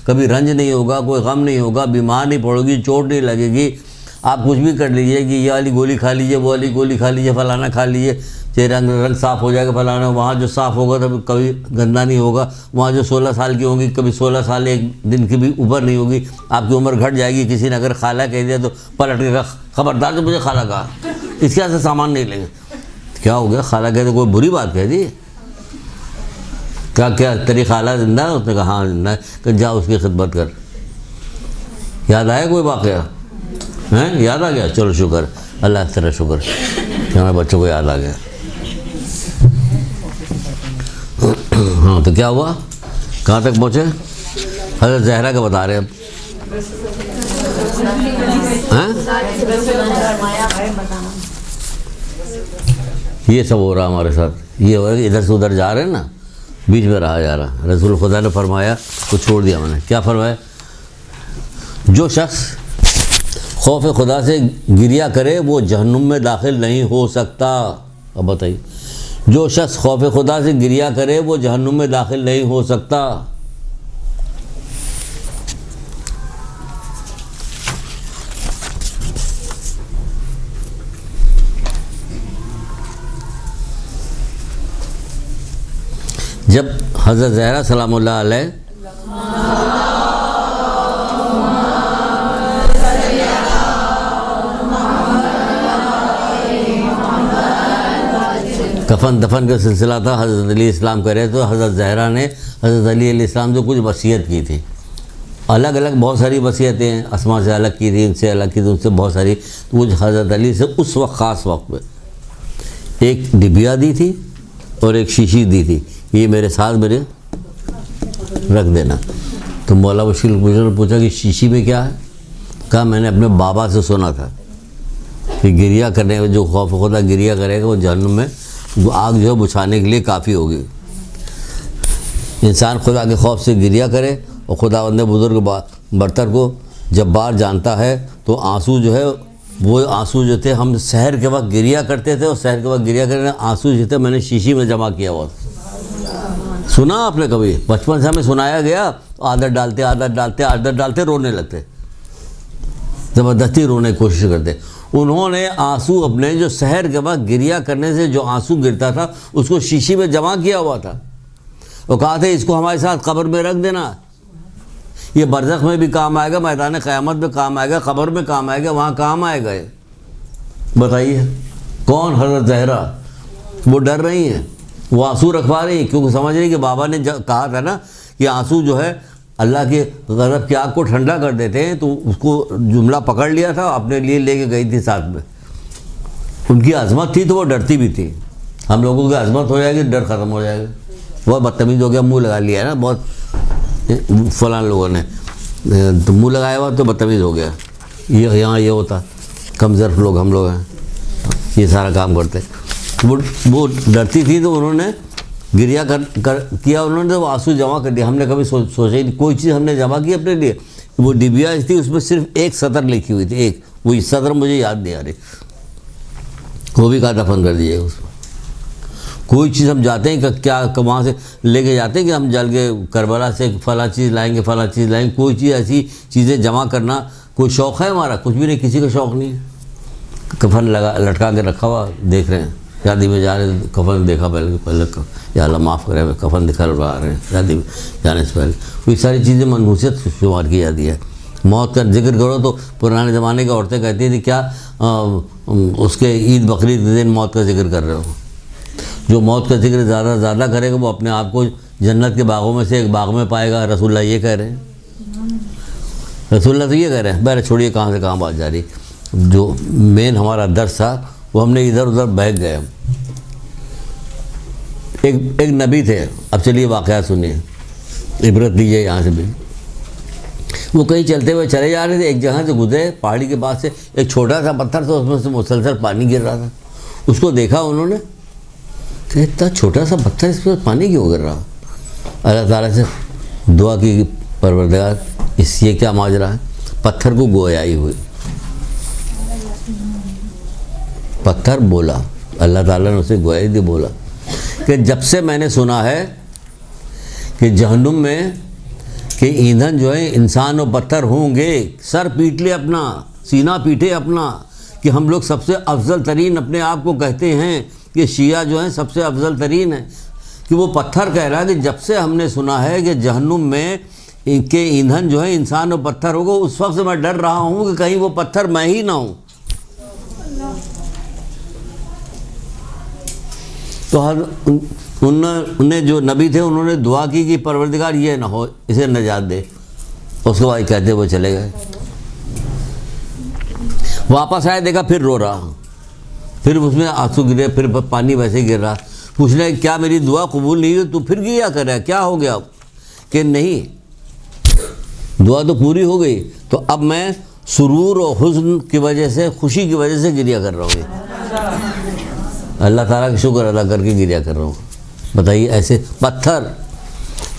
کبھی رنج نہیں ہوگا، کوئی غم نہیں ہوگا، بیمار نہیں پڑو گی، چوٹ نہیں لگے گی. آپ کچھ بھی کر لیجئے کہ یہ والی گولی کھا لیجئے، وہ والی گولی کھا لیجئے، فلانا کھا لیجئے، چہرہ رنگ صاف ہو جائے گا، فلانا. وہاں جو صاف ہوگا تو کبھی گندا نہیں ہوگا. وہاں جو 16 سال کی ہوں گی کبھی 16 سال ایک دن کی بھی اوپر نہیں ہوگی. آپ کی عمر گھٹ جائے گی. کسی نے اگر خالہ کہہ دیا تو پلٹ کے کہا خبردار تو مجھے خالہ کہا، اس کے یہاں سے سامان نہیں لیں گے. کیا ہو گیا؟ خالہ کہتے کوئی بری بات کہہ دی؟ کیا تیری خالہ زندہ ہے؟ اس نے کہا ہاں زندہ ہے. کہ جا اس کی خدمت کر. یاد آیا کوئی واقعہ؟ ہیں؟ یاد آ گیا؟ چلو شکر، اللہ تعالیٰ شکر کہ ہمارے بچوں کو یاد آ گیا. ہاں تو کیا ہوا؟ کہاں تک پہنچے؟ حضرت زہرا کا بتا رہے ہیں اب. یہ سب ہو رہا ہمارے ساتھ، یہ ہو رہا ہے ادھر سے ادھر جا رہے ہیں نا، بیچ میں رہا جا رہا. رسول خدا نے فرمایا، تو چھوڑ دیا میں نے. کیا فرمایا؟ جو شخص خوف خدا سے گریہ کرے وہ جہنم میں داخل نہیں ہو سکتا. اب بتائیے، جو شخص خوف خدا سے گریہ کرے وہ جہنم میں داخل نہیں ہو سکتا. جب حضرت زہرا سلام اللہ علیہ کفن دفن کا سلسلہ تھا، حضرت علیہ السلام کر رہے تو حضرت زہرا نے حضرت علی علیہ السلام سے کچھ وصیت کی تھی. الگ الگ بہت ساری وصیتیں ہیں، اسما سے الگ کی تھی، ان سے الگ کی تھی، ان سے بہت ساری. تو کچھ حضرت علی سے اس وقت خاص وقت پہ ایک ڈبیا دی تھی اور ایک شیشی دی تھی، یہ میرے ساتھ میرے رکھ دینا. تو مولا مشکل نے پوچھا کہ شیشی میں کیا ہے؟ کہا میں نے اپنے بابا سے سنا تھا کہ گریہ کرنے کا، جو خوف خدا گریہ کرے گا وہ جہنم میں آگ جو ہے بچھانے کے لیے کافی ہوگی. انسان خدا کے خوف سے گریہ کرے، اور خداوند بزرگ برتر کو جب بار جانتا ہے تو آنسو جو ہے، وہ آنسو جو تھے ہم سحر کے وقت گریہ کرتے تھے، اور سحر کے وقت گریہ کرنے آنسو جو تھے میں نے شیشی میں جمع کیا ہوا تھا۔ سنا آپ نے کبھی؟ بچپن سے ہمیں سنایا گیا، عادت ڈالتے رونے لگتے، زبردستی رونے کی کوشش کرتے۔ انہوں نے آنسو اپنے جو سحر کے وقت گریہ کرنے سے جو آنسو گرتا تھا اس کو شیشی میں جمع کیا ہوا تھا، اور کہا تھا اس کو ہمارے ساتھ قبر میں رکھ دینا، یہ برزخ میں بھی کام آئے گا، میدان قیامت میں کام آئے گا، قبر میں کام آئے گا، وہاں کام آئے گا۔ بتائیے کون؟ حضرت زہرا۔ وہ ڈر رہی ہیں، وہ آنسو رکھوا رہی ہیں، کیونکہ سمجھ رہی کہ بابا نے کہا تھا نا کہ آنسو جو ہے اللہ کے غضب کی آگ کو ٹھنڈا کر دیتے ہیں، تو اس کو جملہ پکڑ لیا تھا، اپنے لیے لے کے گئی تھی ساتھ میں۔ ان کی عظمت تھی تو وہ ڈرتی بھی تھی۔ ہم لوگوں کی عظمت ہو جائے گی، ڈر ختم ہو جائے گا۔ بہت بدتمیز ہو گیا، منہ لگا لیا ہے نا، بہت فلاں لوگوں نے تو منہ لگایا ہوا تو بدتمیز ہو گیا۔ یہاں یہ ہوتا، کم ظرف لوگ ہم لوگ ہیں، یہ سارا کام کرتے۔ وہ ڈرتی تھی تو انہوں نے گریہ کیا، انہوں نے وہ آنسو جمع کر دیا۔ ہم نے کبھی سوچا ہی نہیں، کوئی چیز ہم نے جمع کی اپنے لیے۔ وہ ڈبیا تھی، اس میں صرف ایک سطر لکھی ہوئی تھی، ایک، وہ سطر مجھے یاد نہیں آ رہی، وہ بھی کہا دفن کر دیجیے اس کو۔ کوئی چیز ہم جاتے ہیں کہ کیا وہاں سے لے کے جاتے ہیں کہ ہم جل کے کربلا سے فلاں چیز لائیں گے، فلاں چیز لائیں گے، کوئی چیز ایسی چیزیں جمع کرنا کوئی شوق ہے ہمارا؟ کچھ بھی نہیں، کسی کا شوق نہیں ہے۔ کفن لٹکا کے رکھا ہوا دیکھ رہے ہیں، شادی میں جا رہے ہیں کفن دیکھا پہلے یا اللہ معاف کرے، کفن دکھا رہے ہیں شادی میں جانے سے پہلے۔ کوئی ساری چیزیں منحوسیت شمار کی جاتی ہے۔ موت کا ذکر کرو تو پرانے زمانے کی عورتیں کہتی تھیں کیا اس کے عید بقرعید کے دن موت کا ذکر کر رہے ہو؟ جو موت کا ذکر زیادہ سے زیادہ کرے گا وہ اپنے آپ کو جنت کے باغوں میں سے ایک باغ میں پائے گا۔ رسول اللہ یہ کہہ رہے ہیں، رسول اللہ تو یہ کہہ رہے ہیں۔ بہرحال چھوڑیے کہاں سے کہاں بات جا رہی۔ جو مین ہمارا درس تھا وہ ہم نے ادھر ادھر بہک گئے۔ ایک نبی تھے، اب چلیے واقعات سنیے، عبرت لیجیے یہاں سے بھی۔ وہ کہیں چلتے ہوئے چلے جا رہے تھے، ایک جگہ سے گزرے، پہاڑی کے پاس سے ایک چھوٹا سا پتھر تھا، اس میں سے مسلسل پانی گر رہا تھا۔ اس کو دیکھا انہوں نے کہ اتنا چھوٹا سا پتھر، اس پر پانی کیوں گر رہا؟ اللہ تعالیٰ سے دعا کی، پروردگار اس یہ کیا ماجرا ہے؟ پتھر کو گویائی ہوئی، پتھر بولا، اللہ تعالیٰ نے اسے گویائی دی، بولا کہ جب سے میں نے سنا ہے کہ جہنم میں کہ ایندھن جو ہے انسان و پتھر ہوں گے، سر پیٹ لے اپنا، سینہ پیٹے اپنا، کہ ہم لوگ سب سے افضل ترین اپنے آپ کو کہتے ہیں کہ شیعہ جو ہیں سب سے افضل ترین ہیں، کہ وہ پتھر کہہ رہا ہے کہ جب سے ہم نے سنا ہے کہ جہنم میں کہ ایندھن جو ہے انسان و پتھر ہوگا، اس وقت سے میں ڈر رہا ہوں کہ کہیں وہ پتھر میں ہی نہ ہوں۔ تو انہیں جو نبی تھے انہوں نے دعا کی کہ پروردگار یہ نہ ہو، اسے نجات دے۔ اس کے بعد کہتے وہ چلے گئے۔ واپس آئے، دیکھا پھر رو رہا، پھر اس میں آنسو گرے، پھر پانی ویسے ہی گر رہا۔ پوچھ رہے کیا میری دعا قبول نہیں ہوئی؟ تو پھر گریا کر رہا ہے، کیا ہو گیا؟ کہ نہیں، دعا تو پوری ہو گئی، تو اب میں سرور و حزن کی وجہ سے، خوشی کی وجہ سے گریا کر رہا ہوں، اللہ تعالیٰ کا شکر ادا کر کے گریا کر رہا ہوں۔ بتائیے ایسے پتھر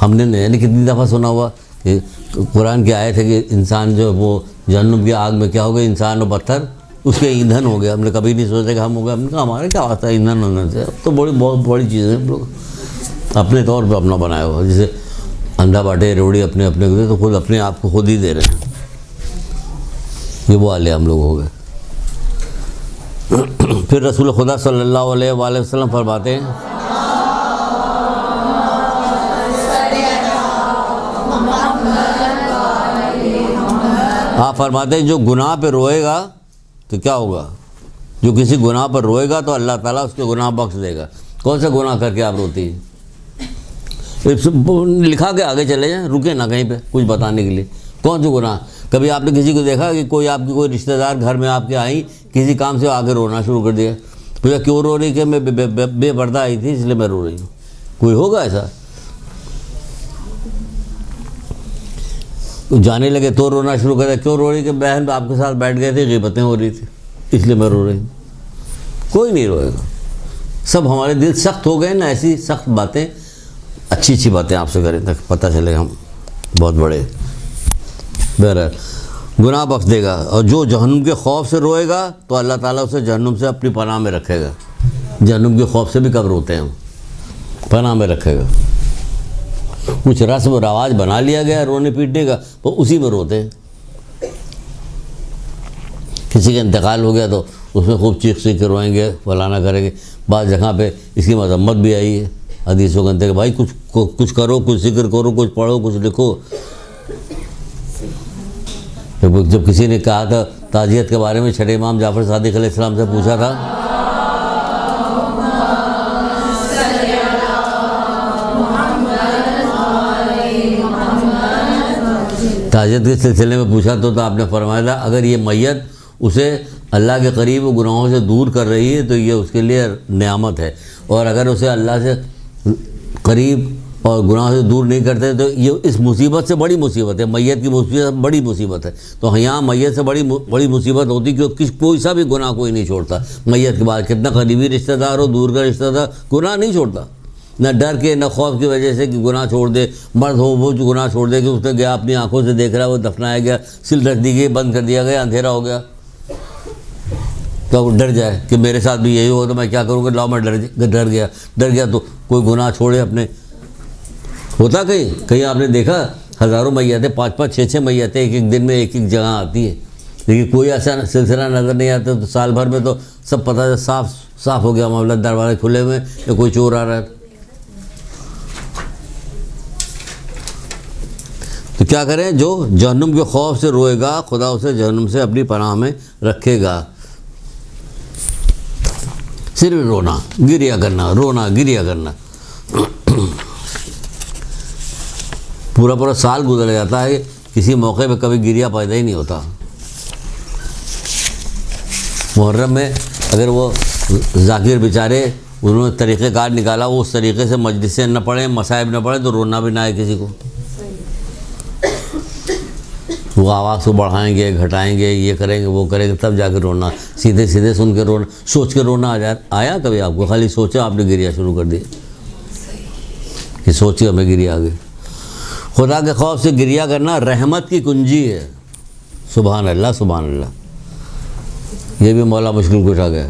ہم نے یعنی کتنی دفعہ سنا ہوا کہ قرآن کی آیت ہے کہ انسان جو وہ جہنم کی آگ میں کیا ہو گیا، انسان و پتھر اس کے ایندھن ہو گیا۔ ہم نے کبھی نہیں سوچا کہ ہم ہو گئے، ہم نے کہا ہمارے کیا آتا ہے ایندھن ہونے سے؟ اب تو بہت بڑی چیز ہے، ہم لوگ اپنے طور پہ اپنا بنایا ہوا، جیسے اندھا باٹے روڑی اپنے اپنے کو دے تو خود اپنے آپ کو خود ہی دے رہے ہیں، یہ وہ والے ہم لوگ ہو گئے۔ پھر رسول خدا صلی اللہ علیہ وآلہ وسلم فرماتے ہیں، آپ فرماتے ہیں جو گناہ پہ روئے گا تو کیا ہوگا؟ جو کسی گناہ پر روئے گا تو اللہ تعالیٰ اس کے گناہ بخش دے گا۔ کون سا گناہ کر کے آپ روتی ہیں؟ لکھا کے آگے چلے جائیں، رکے نہ کہیں پہ کچھ بتانے کے لیے۔ کون سے گناہ؟ کبھی آپ نے کسی کو دیکھا کہ کوئی آپ کی کوئی رشتہ دار گھر میں آپ کے آئیں، کسی کام سے آگے رونا شروع کر دیا؟ پوچھا کیوں رو رہی؟ کہ میں بے پردہ آئی تھی اس لیے میں رو رہی ہوں۔ کوئی ہوگا ایسا؟ جانے لگے تو رونا شروع کر دیا، کیوں رو رہی؟ کہ بہن آپ کے ساتھ بیٹھ گئے تھے، غیبتیں ہو رہی تھی اس لیے میں رو رہی ہوں۔ کوئی نہیں روئے گا، سب ہمارے دل سخت ہو گئے نا، ایسی سخت باتیں اچھی اچھی باتیں آپ سے کریں تاکہ پتہ چلے ہم بہت بڑے. بہرحال گناہ بخش دے گا، اور جو جہنم کے خوف سے روئے گا تو اللہ تعالیٰ اسے جہنم سے اپنی پناہ میں رکھے گا. جہنم کے خوف سے بھی کب روتے ہیں ہم؟ پناہ میں رکھے گا. کچھ رسم و رواج بنا لیا گیا رونے پیٹنے کا، تو اسی میں روتے ہیں. کسی کا انتقال ہو گیا تو اس میں خوب چیخ کے روئیں گے، فلانا کریں گے. بعض جگہ پہ اس کی مذمت بھی آئی ہے حدیثوں کے اندر کہ بھائی کچھ کرو، کچھ ذکر کرو، کچھ پڑھو، کچھ لکھو. جب کسی نے کہا تھا تعزیت کے بارے میں، چھٹے امام جعفر صادق علیہ السلام سے پوچھا تھا، تعزیت کے سلسلے میں پوچھا تو آپ نے فرمایا تھا اگر یہ میت اسے اللہ کے قریب و گناہوں سے دور کر رہی ہے تو یہ اس کے لیے نعمت ہے، اور اگر اسے اللہ سے قریب اور گناہ سے دور نہیں کرتے تو یہ اس مصیبت سے بڑی مصیبت ہے. میت کی مصیبت بڑی مصیبت ہے. تو یہاں میت سے بڑی مصیبت ہوتی کہ کوئی سا بھی گناہ کوئی نہیں چھوڑتا. میت کے بعد کتنا قریبی رشتہ دار ہو، دور کا رشتہ دار، گناہ نہیں چھوڑتا. نہ ڈر کے نہ خوف کی وجہ سے کہ گناہ چھوڑ دے. مرد ہو وہ جو گناہ چھوڑ دے کہ اس نے گیا اپنی آنکھوں سے دیکھ رہا، وہ دفنایا گیا، سل رکھ دی گئی، بند کر دیا گیا، اندھیرا ہو گیا، تو ڈر جائے کہ میرے ساتھ بھی یہی ہو تو میں کیا کروں گا. لاؤ میں ڈر گیا تو کوئی گناہ چھوڑے اپنے. ہوتا کہیں آپ نے دیکھا ہزاروں میتیں، 5-5 6-6 میتیں ایک دن میں ایک جگہ آتی ہے، لیکن کوئی ایسا سلسلہ نظر نہیں آتا. تو سال بھر میں تو سب پتہ ہے صاف ہو گیا معاملہ، دروازے کھلے ہوئے یا کوئی چور آ رہا ہے. تو کیا کریں؟ جو جہنم کے خوف سے روئے گا خدا اسے جہنم سے اپنی پناہ میں رکھے گا. صرف رونا گریا کرنا پورا سال گزر جاتا ہے، کسی موقع پہ کبھی گریا پیدا ہی نہیں ہوتا. محرم میں اگر وہ ذاکر بیچارے انہوں نے طریقہ کار نکالا، وہ اس طریقے سے مجلسیں نہ پڑھیں، مصائب نہ پڑھیں تو رونا بھی نہ آئے کسی کو. وہ آواز کو بڑھائیں گے، گھٹائیں گے، یہ کریں گے، وہ کریں گے، تب جا کے رونا. سیدھے سن کے رونا، سوچ کے رونا آیا کبھی آپ کو؟ خالی سوچا آپ نے گریا شروع کر دیا کہ سوچے ہمیں گریا آ گئی. خدا کے خوف سے گریا کرنا رحمت کی کنجی ہے. سبحان اللہ سبحان اللہ. یہ بھی مولا مشکل کشا گیا.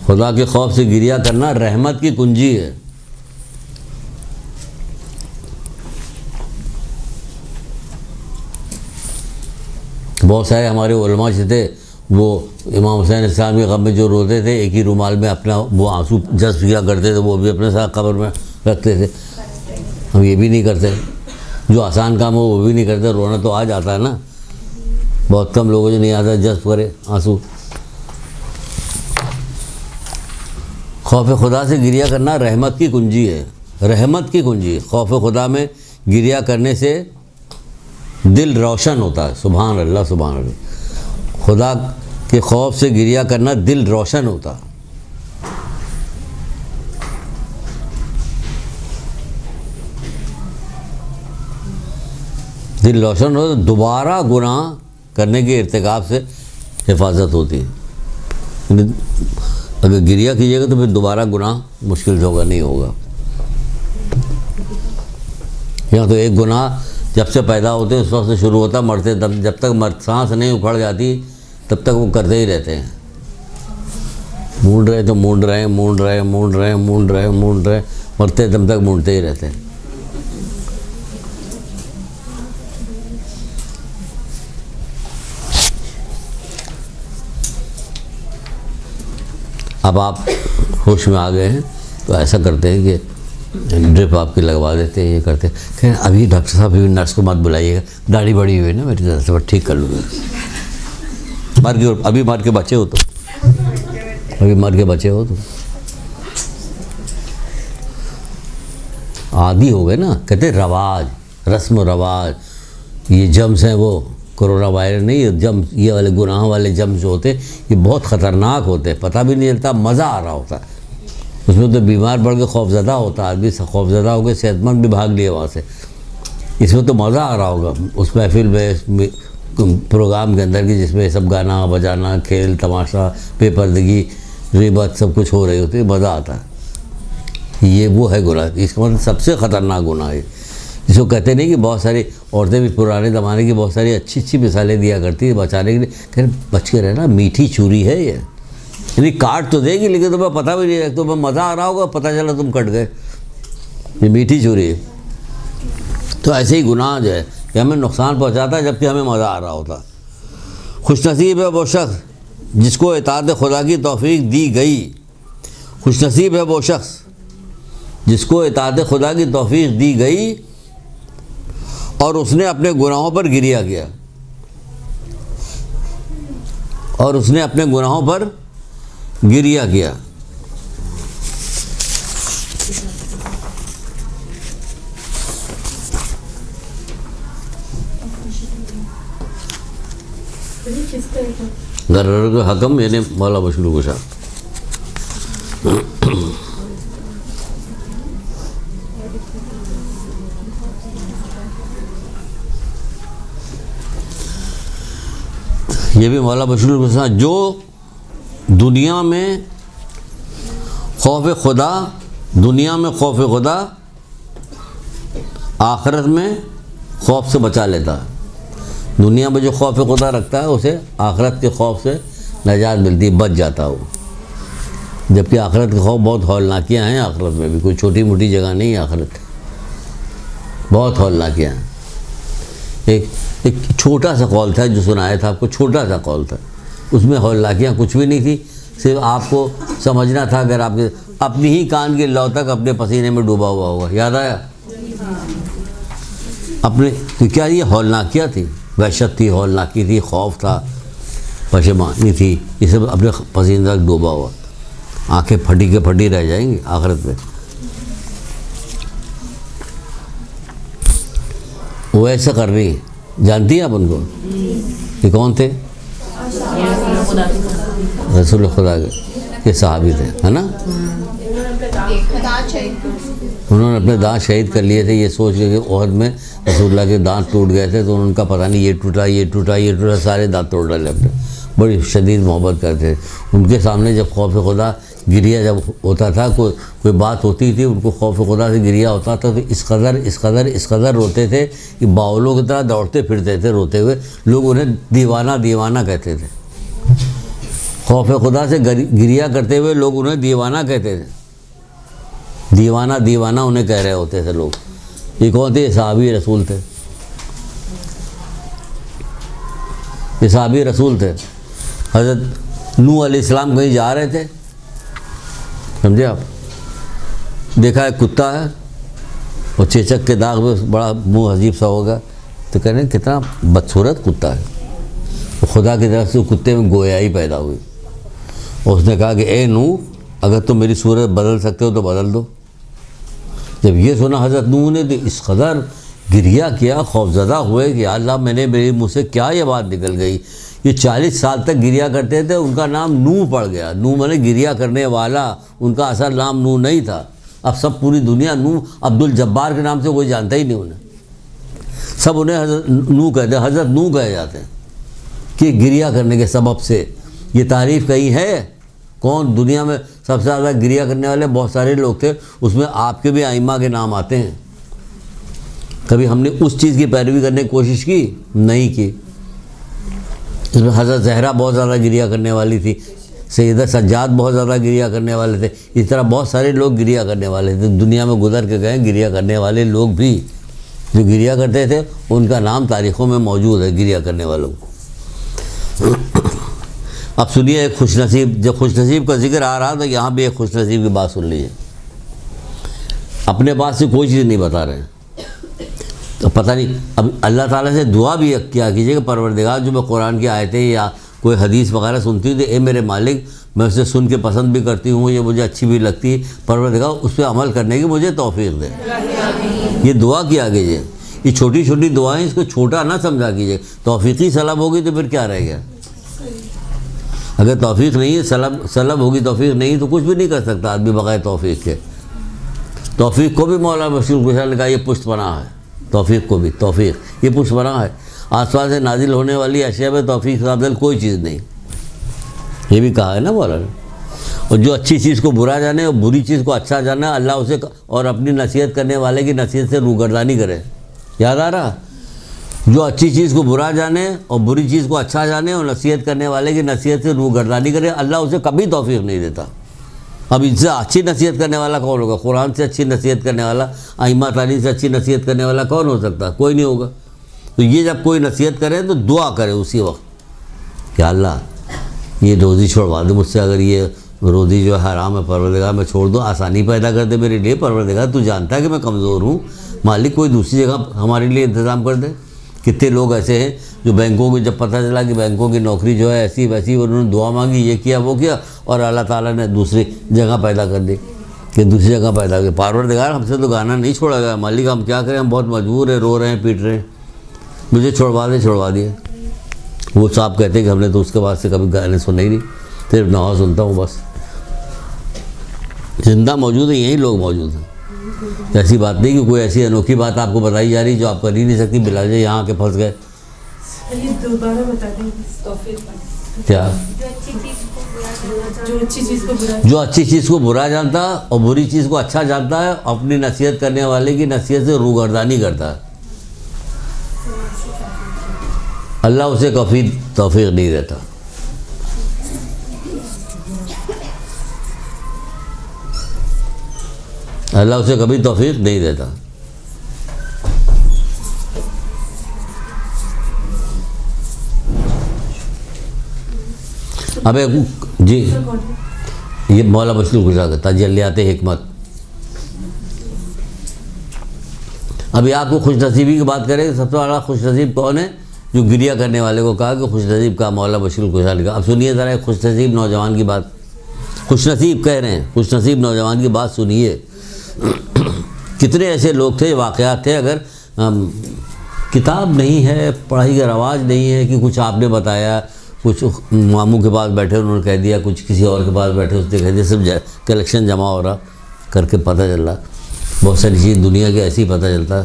خدا کے خوف سے گریا کرنا رحمت کی کنجی ہے. بہت سارے ہمارے علماء جو تھے وہ امام حسین السلام کے غم میں جو روتے تھے ایک ہی رومال میں اپنا وہ آنسو جذب کیا کرتے تھے، وہ بھی اپنے ساتھ قبر میں رکھتے تھے. ہم یہ بھی نہیں کرتے. جو آسان کام ہو وہ بھی نہیں کرتے. رونا تو آ جاتا ہے نا، بہت کم لوگوں جو نہیں آتا جذب کرے آنسو. خوف خدا سے گریا کرنا رحمت کی کنجی ہے. رحمت کی کنجی. خوف خدا میں گریا کرنے سے دل روشن ہوتا ہے. سبحان اللہ سبحان اللہ. خدا کے خوف سے گریا کرنا دل روشن ہوتا. دل روشن ہو تو دوبارہ گناہ کرنے کے ارتکاب سے حفاظت ہوتی ہے. اگر گریا کیجیے گا تو پھر دوبارہ گناہ مشکل سے ہوگا، نہیں ہوگا. یہاں تو ایک گناہ جب سے پیدا ہوتے اس وقت سے شروع ہوتا، مرتے جب تک سانس نہیں اکھڑ جاتی تب تک وہ کرتے ہی رہتے ہیں. مونڈ رہے تو مونڈ رہے، مرتے دم تک مونڈتے ہی رہتے ہیں. اب آپ ہوش میں آ گئے ہیں تو ایسا کرتے ہیں کہ ڈرپ آپ کی لگوا دیتے ہیں، یہ کرتے ہیں. کہ ابھی ڈاکٹر صاحب ابھی نرس کو مت بلائیے گا، داڑھی بڑی ہوئی ہے نا میری طرف سے، ٹھیک کر لوں گا. ابھی مار کے بچے ہو تو عادی ہو گئے نا. کہتے ہیں رواج، رسم و رواج. یہ جمز ہیں وہ کرونا وائرس نہیں، یہ جمز، یہ والے گناہ والے جمز جو ہوتے یہ بہت خطرناک ہوتے. پتہ بھی نہیں چلتا، مزہ آ رہا ہوتا ہے اس میں. تو بیمار پڑ کے خوف زدہ ہوتا ہے آدمی، خوف زدہ ہو کے صحت مند بھی بھاگ لیے وہاں سے. اس میں تو مزہ آ رہا ہوگا اس محفل میں، اس پروگرام کے اندر کی جس میں سب گانا بجانا، کھیل تماشا، بے پردگی، غیبت سب کچھ ہو رہی ہوتی ہے، مزہ آتا ہے. یہ وہ ہے گناہ. اس کا مطلب سب سے خطرناک گناہ ہے جس کو کہتے نہیں کہ بہت ساری عورتیں بھی پرانے زمانے کی بہت ساری اچھی اچھی مثالیں دیا کرتی ہیں بچانے کے لیے. کہ بچ کے رہنا، میٹھی چوری ہے یہ، یعنی کاٹ تو دے گی لیکن تمہیں پتہ بھی نہیں ہے. تمہیں مزہ آ رہا ہوگا، پتہ چلا تم کٹ گئے. یہ میٹھی چوری ہے. تو ایسے ہی گناہ جو ہے کہ ہمیں نقصان پہنچاتا ہے جبکہ ہمیں مزہ آ رہا ہوتا. خوش نصیب ہے وہ شخص جس کو اطاعت خدا کی توفیق دی گئی. خوش نصیب ہے وہ شخص جس کو اطاعت خدا کی توفیق دی گئی اور اس نے اپنے گناہوں پر گریہ کیا. اور اس نے اپنے گناہوں پر گریہ کیا. غرر کا حکم یعنی مولا مشکل کشا. یہ بھی مولا بشیر کشا جو دنیا میں خوف خدا آخرت میں خوف سے بچا لیتا ہے. دنیا میں جو خوف خدا رکھتا ہے اسے آخرت کے خوف سے نجات ملتی، بچ جاتا وہ. جبکہ آخرت کے خوف بہت ہولناکیاں ہیں. آخرت میں بھی کوئی چھوٹی موٹی جگہ نہیں ہے. آخرت بہت ہولناکیاں ہیں. ایک چھوٹا سا قول تھا جو سنایا تھا آپ کو، چھوٹا سا قول تھا، اس میں ہولناکیاں کچھ بھی نہیں تھی. صرف آپ کو سمجھنا تھا اگر آپ کے اپنی ہی کان کی لو تک اپنے پسینے میں ڈوبا ہوا ہوگا. یاد آیا اپنے؟ تو کیا یہ ہولناکیاں تھی؟ وحشت تھی، ہولناکی تھی، خوف تھا، پشیمانی تھی. یہ سب اپنے پسینے تک ڈوبا ہوا. آنکھیں پھٹی کے پھٹی رہ جائیں گی آخرت میں. وہ ایسا کر رہی ہے. جانتی ہیں آپ ان کو؟ یہ کون تھے؟ رسول خدا کے یہ صحابی تھے، ہے نا. انہوں نے اپنے دانت شہید کر لیے تھے یہ سوچ کے کہ احد میں رسول اللہ کے دانت ٹوٹ گئے تھے، تو ان کا پتہ نہیں یہ ٹوٹا یہ ٹوٹا یہ ٹوٹا، سارے دانت توڑ ڈالے اپنے. بڑی شدید محبت کرتے تھے. ان کے سامنے جب خوف خدا گریہ جب ہوتا تھا، کوئی بات ہوتی تھی، ان کو خوف خدا سے گریہ ہوتا تھا تو اس قدر روتے تھے کہ باولوں کی طرح دوڑتے پھرتے تھے روتے ہوئے. لوگ انہیں دیوانہ کہتے تھے. خوف خدا سے گریہ کرتے ہوئے لوگ انہیں دیوانہ کہتے تھے. دیوانہ انہیں کہہ رہے ہوتے تھے لوگ. یہ کون تھے؟ یہ صحابی رسول تھے. یہ صحابی رسول تھے. حضرت نوح علیہ السلام کہیں جا رہے تھے، سمجھے آپ، دیکھا ایک کتا ہے اور چیچک کے داغ میں بڑا منہ عجیب سا ہوگا، تو کہہ رہے ہیں کتنا بدصورت کتا ہے. خدا کی طرف سے کتے میں گویائی پیدا ہوئی اور اس نے کہا کہ اے نوح، اگر تم میری صورت بدل سکتے ہو تو بدل دو. جب یہ سنا حضرت نوح نے تو اس قدر گریہ کیا، خوفزدہ ہوئے کہ اللہ میں نے میرے منہ سے کیا یہ بات نکل گئی. یہ 40 سال تک گریہ کرتے تھے، ان کا نام نوح پڑ گیا. نوح میں نے گریہ کرنے والا، ان کا اصل نام نوح نہیں تھا. اب سب پوری دنیا نوح عبد الجبار کے نام سے کوئی جانتا ہی نہیں انہیں. سب انہیں حضرت نوح کہتے ہیں، حضرت نوح کہے جاتے ہیں کہ گریہ کرنے کے سبب سے. یہ تعریف کہیں ہے؟ کون دنیا میں سب سے زیادہ گریہ کرنے والے؟ بہت سارے لوگ تھے، اس میں آپ کے بھی ائمہ کے نام آتے ہیں. کبھی ہم نے اس چیز کی پیروی کرنے کی کوشش کی؟ نہیں کی. اس میں حضرت زہرا بہت زیادہ گریہ کرنے والی تھی، سیدہ سجاد بہت زیادہ گریہ کرنے والے تھے. اس طرح بہت سارے لوگ گریہ کرنے والے تھے. دنیا میں گزر کے گئے گریہ کرنے والے لوگ بھی، جو گریہ کرتے تھے ان کا نام تاریخوں میں موجود ہے، گریہ کرنے والوں کو. اب سنیے ایک خوش نصیب، جب خوش نصیب کا ذکر آ رہا تو یہاں بھی ایک خوش نصیب کی بات سن لیجیے. اپنے پاس سے کوئی چیز نہیں بتا رہے ہیں تو پتہ نہیں. اب اللہ تعالیٰ سے دعا بھی کیا کیجیے کہ پروردگار، جو میں قرآن کی آیتیں یا کوئی حدیث وغیرہ سنتی ہوں تو اے میرے مالک، میں اسے سن کے پسند بھی کرتی ہوں، یہ مجھے اچھی بھی لگتی ہے، پروردگار اس پہ عمل کرنے کی مجھے توفیق دے. یہ دعا کیا کیجیے. یہ چھوٹی چھوٹی دعائیں، اس کو چھوٹا نہ سمجھا کیجیے. توفیقی سلب ہوگی تو پھر کیا رہ گیا؟ اگر توفیق نہیں ہے، سلب ہوگی، توفیق نہیں تو کچھ بھی نہیں کر سکتا آدمی بغیر توفیق کے. توفیق کو بھی مولا بشیر کشا نے کہا یہ پشت پناہ ہے. توفیق کو بھی، توفیق یہ پشت پناہ ہے. آس پاس سے نازل ہونے والی اشیاء میں توفیق سے افضل کوئی چیز نہیں، یہ بھی کہا ہے نا مولا نے. اور جو اچھی چیز کو برا جانے اور بری چیز کو اچھا جانا، اللہ اسے اور اپنی نصیحت کرنے والے کی نصیحت سے روگردانی کرے. یاد آ رہا؟ جو اچھی چیز کو برا جانے اور بری چیز کو اچھا جانے اور نصیحت کرنے والے کی نصیحت سے روگردانی کرے، اللہ اسے کبھی توفیق نہیں دیتا. اب ان سے اچھی نصیحت کرنے والا کون ہوگا؟ قرآن سے اچھی نصیحت کرنے والا، ائمہ تعلیم سے اچھی نصیحت کرنے والا کون ہو سکتا؟ کوئی نہیں ہوگا. تو یہ جب کوئی نصیحت کرے تو دعا کرے اسی وقت کہ اللہ یہ روزی چھوڑوا دے مجھ سے، اگر یہ روزی جو ہے حرام ہے پروردگار میں چھوڑ دو، آسانی پیدا کر دے میرے لیے پروردگار، تو جانتا ہے کہ میں کمزور ہوں، مالک کوئی دوسری جگہ ہمارے لیے انتظام کر دے. کتنے لوگ ایسے ہیں جو بینکوں کو جب پتہ چلا کہ بینکوں کی نوکری جو ہے ایسی ویسی، انہوں نے دعا مانگی، یہ کیا وہ کیا، اور اللہ تعالیٰ نے دوسری جگہ پیدا کر دی کہ دوسری جگہ پیدا کر. پروردگار ہم سے تو گانا نہیں چھوڑا گیا، مالک ہم کیا کریں، ہم بہت مجبور ہیں، رو رہے ہیں، پیٹ رہے ہیں، مجھے چھوڑوا دیا. وہ صاحب کہتے ہیں کہ ہم نے تو اس کے بعد سے کبھی گانے سنے ہی نہیں، صرف نواز سنتا ہوں بس. زندہ موجود ہیں، یہی لوگ موجود ہیں. ایسی بات نہیں کہ کوئی ایسی انوکھی بات آپ کو بتائی جا رہی جو آپ کر ہی نہیں سکتی، بلا جائے یہاں آ کے پھنس گئے. دوبارہ بتا دیں کیا؟ جو اچھی چیز کو برا جانتا اور بری چیز کو اچھا جانتا ہے، اپنی نصیحت کرنے والے کی نصیحت سے روگردانی کرتا ہے، اللہ اسے کبھی توفیق نہیں دیتا. اللہ اسے کبھی توفیق نہیں دیتا. اب جی یہ مولا مشکل گزرا کرتا تجلیات حکمت. ابھی آپ کو خوش نصیبی کی بات کریں، سب سے بڑا خوش نصیب کون ہے؟ جو گریہ کرنے والے کو کہا کہ خوش نصیب کا مولا مشکل گزرا لکھا. اب سنیے ذرا ایک خوش نصیب نوجوان کی بات. خوش نصیب کہہ رہے ہیں، خوش نصیب نوجوان کی بات سنیے. کتنے ایسے لوگ تھے، واقعات تھے، اگر کتاب نہیں ہے، پڑھائی کا رواج نہیں ہے کہ کچھ آپ نے بتایا، کچھ ماموں کے پاس بیٹھے انہوں نے کہہ دیا، کچھ کسی اور کے پاس بیٹھے اس نے کہہ دیا، سب کلیکشن جمع ہو رہا کر کے پتہ چل رہا. بہت ساری چیز دنیا کے ایسی پتہ چلتا.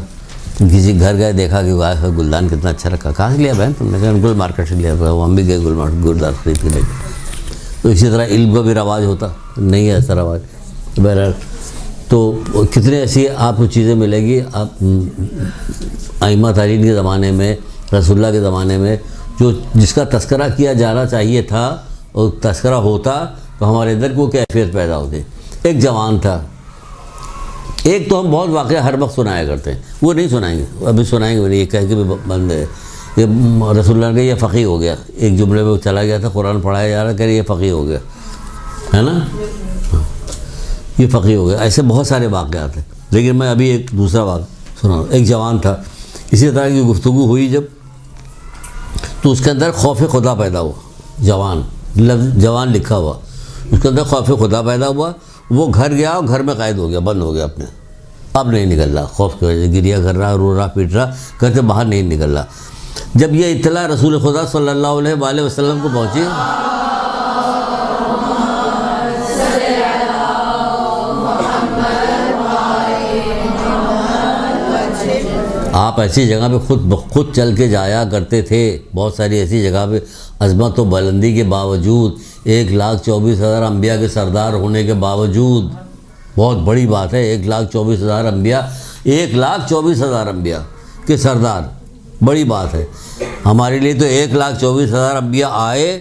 کسی گھر گئے، دیکھا کہ گلدان کتنا اچھا رکھا. کہاں سے لیا بہن تم نے؟ کہا گل مارکیٹ سے لیا. وہ ہم بھی گئے گل مارکیٹ گلدان خرید کے لے کے. تو اسی طرح علم کا بھی رواج ہوتا نہیں ہے ایسا رواج. بہرحال تو کتنے ایسی آپ کو چیزیں ملے گی. آپ ائمہ تعلیم کے زمانے میں، رسول اللہ کے زمانے میں جس کا تذکرہ کیا جانا چاہیے تھا اور تذکرہ ہوتا تو ہمارے اندر کو کیفیت پیدا ہوتی. ایک جوان تھا. ایک تو ہم بہت واقعہ ہر وقت سنایا کرتے ہیں، وہ نہیں سنائیں گے، ابھی سنائیں گے. یہ کہہ کے بھی بند ہے. یہ رسول اللہ کا یہ فقیہ ہو گیا. ایک جملے میں وہ چلا گیا تھا، قرآن پڑھایا جا رہا، کہ یہ فقیہ ہو گیا ہے نا، یہ فقیہ ہو گیا. ایسے بہت سارے واقعات ہیں، لیکن میں ابھی ایک دوسرا واقعہ سنا. ایک جوان تھا، اسی طرح کی گفتگو ہوئی جب، تو اس کے اندر خوف خدا پیدا ہوا. جوان لفظ جوان لکھا ہوا، اس کے اندر خوف خدا پیدا ہوا. وہ گھر گیا اور گھر میں قید ہو گیا، بند ہو گیا اپنے. اب نہیں نکل رہا، خوف کی وجہ سے گریہ کر رہا، رو رہا، پیٹ رہا، کہتے باہر نہیں نکل رہا. جب یہ اطلاع رسول خدا صلی اللہ علیہ وآلہ وسلم کو پہنچی، آپ ایسی جگہ پہ خود چل کے جایا کرتے تھے. بہت ساری ایسی جگہ پہ عظمت و بلندی کے باوجود، 1,24,000 انبیاء کے سردار ہونے کے باوجود، بہت بڑی بات ہے. 1,24,000 انبیاء، 1,24,000 انبیاء کے سردار، بڑی بات ہے. ہمارے لیے تو 1,24,000 انبیاء آئے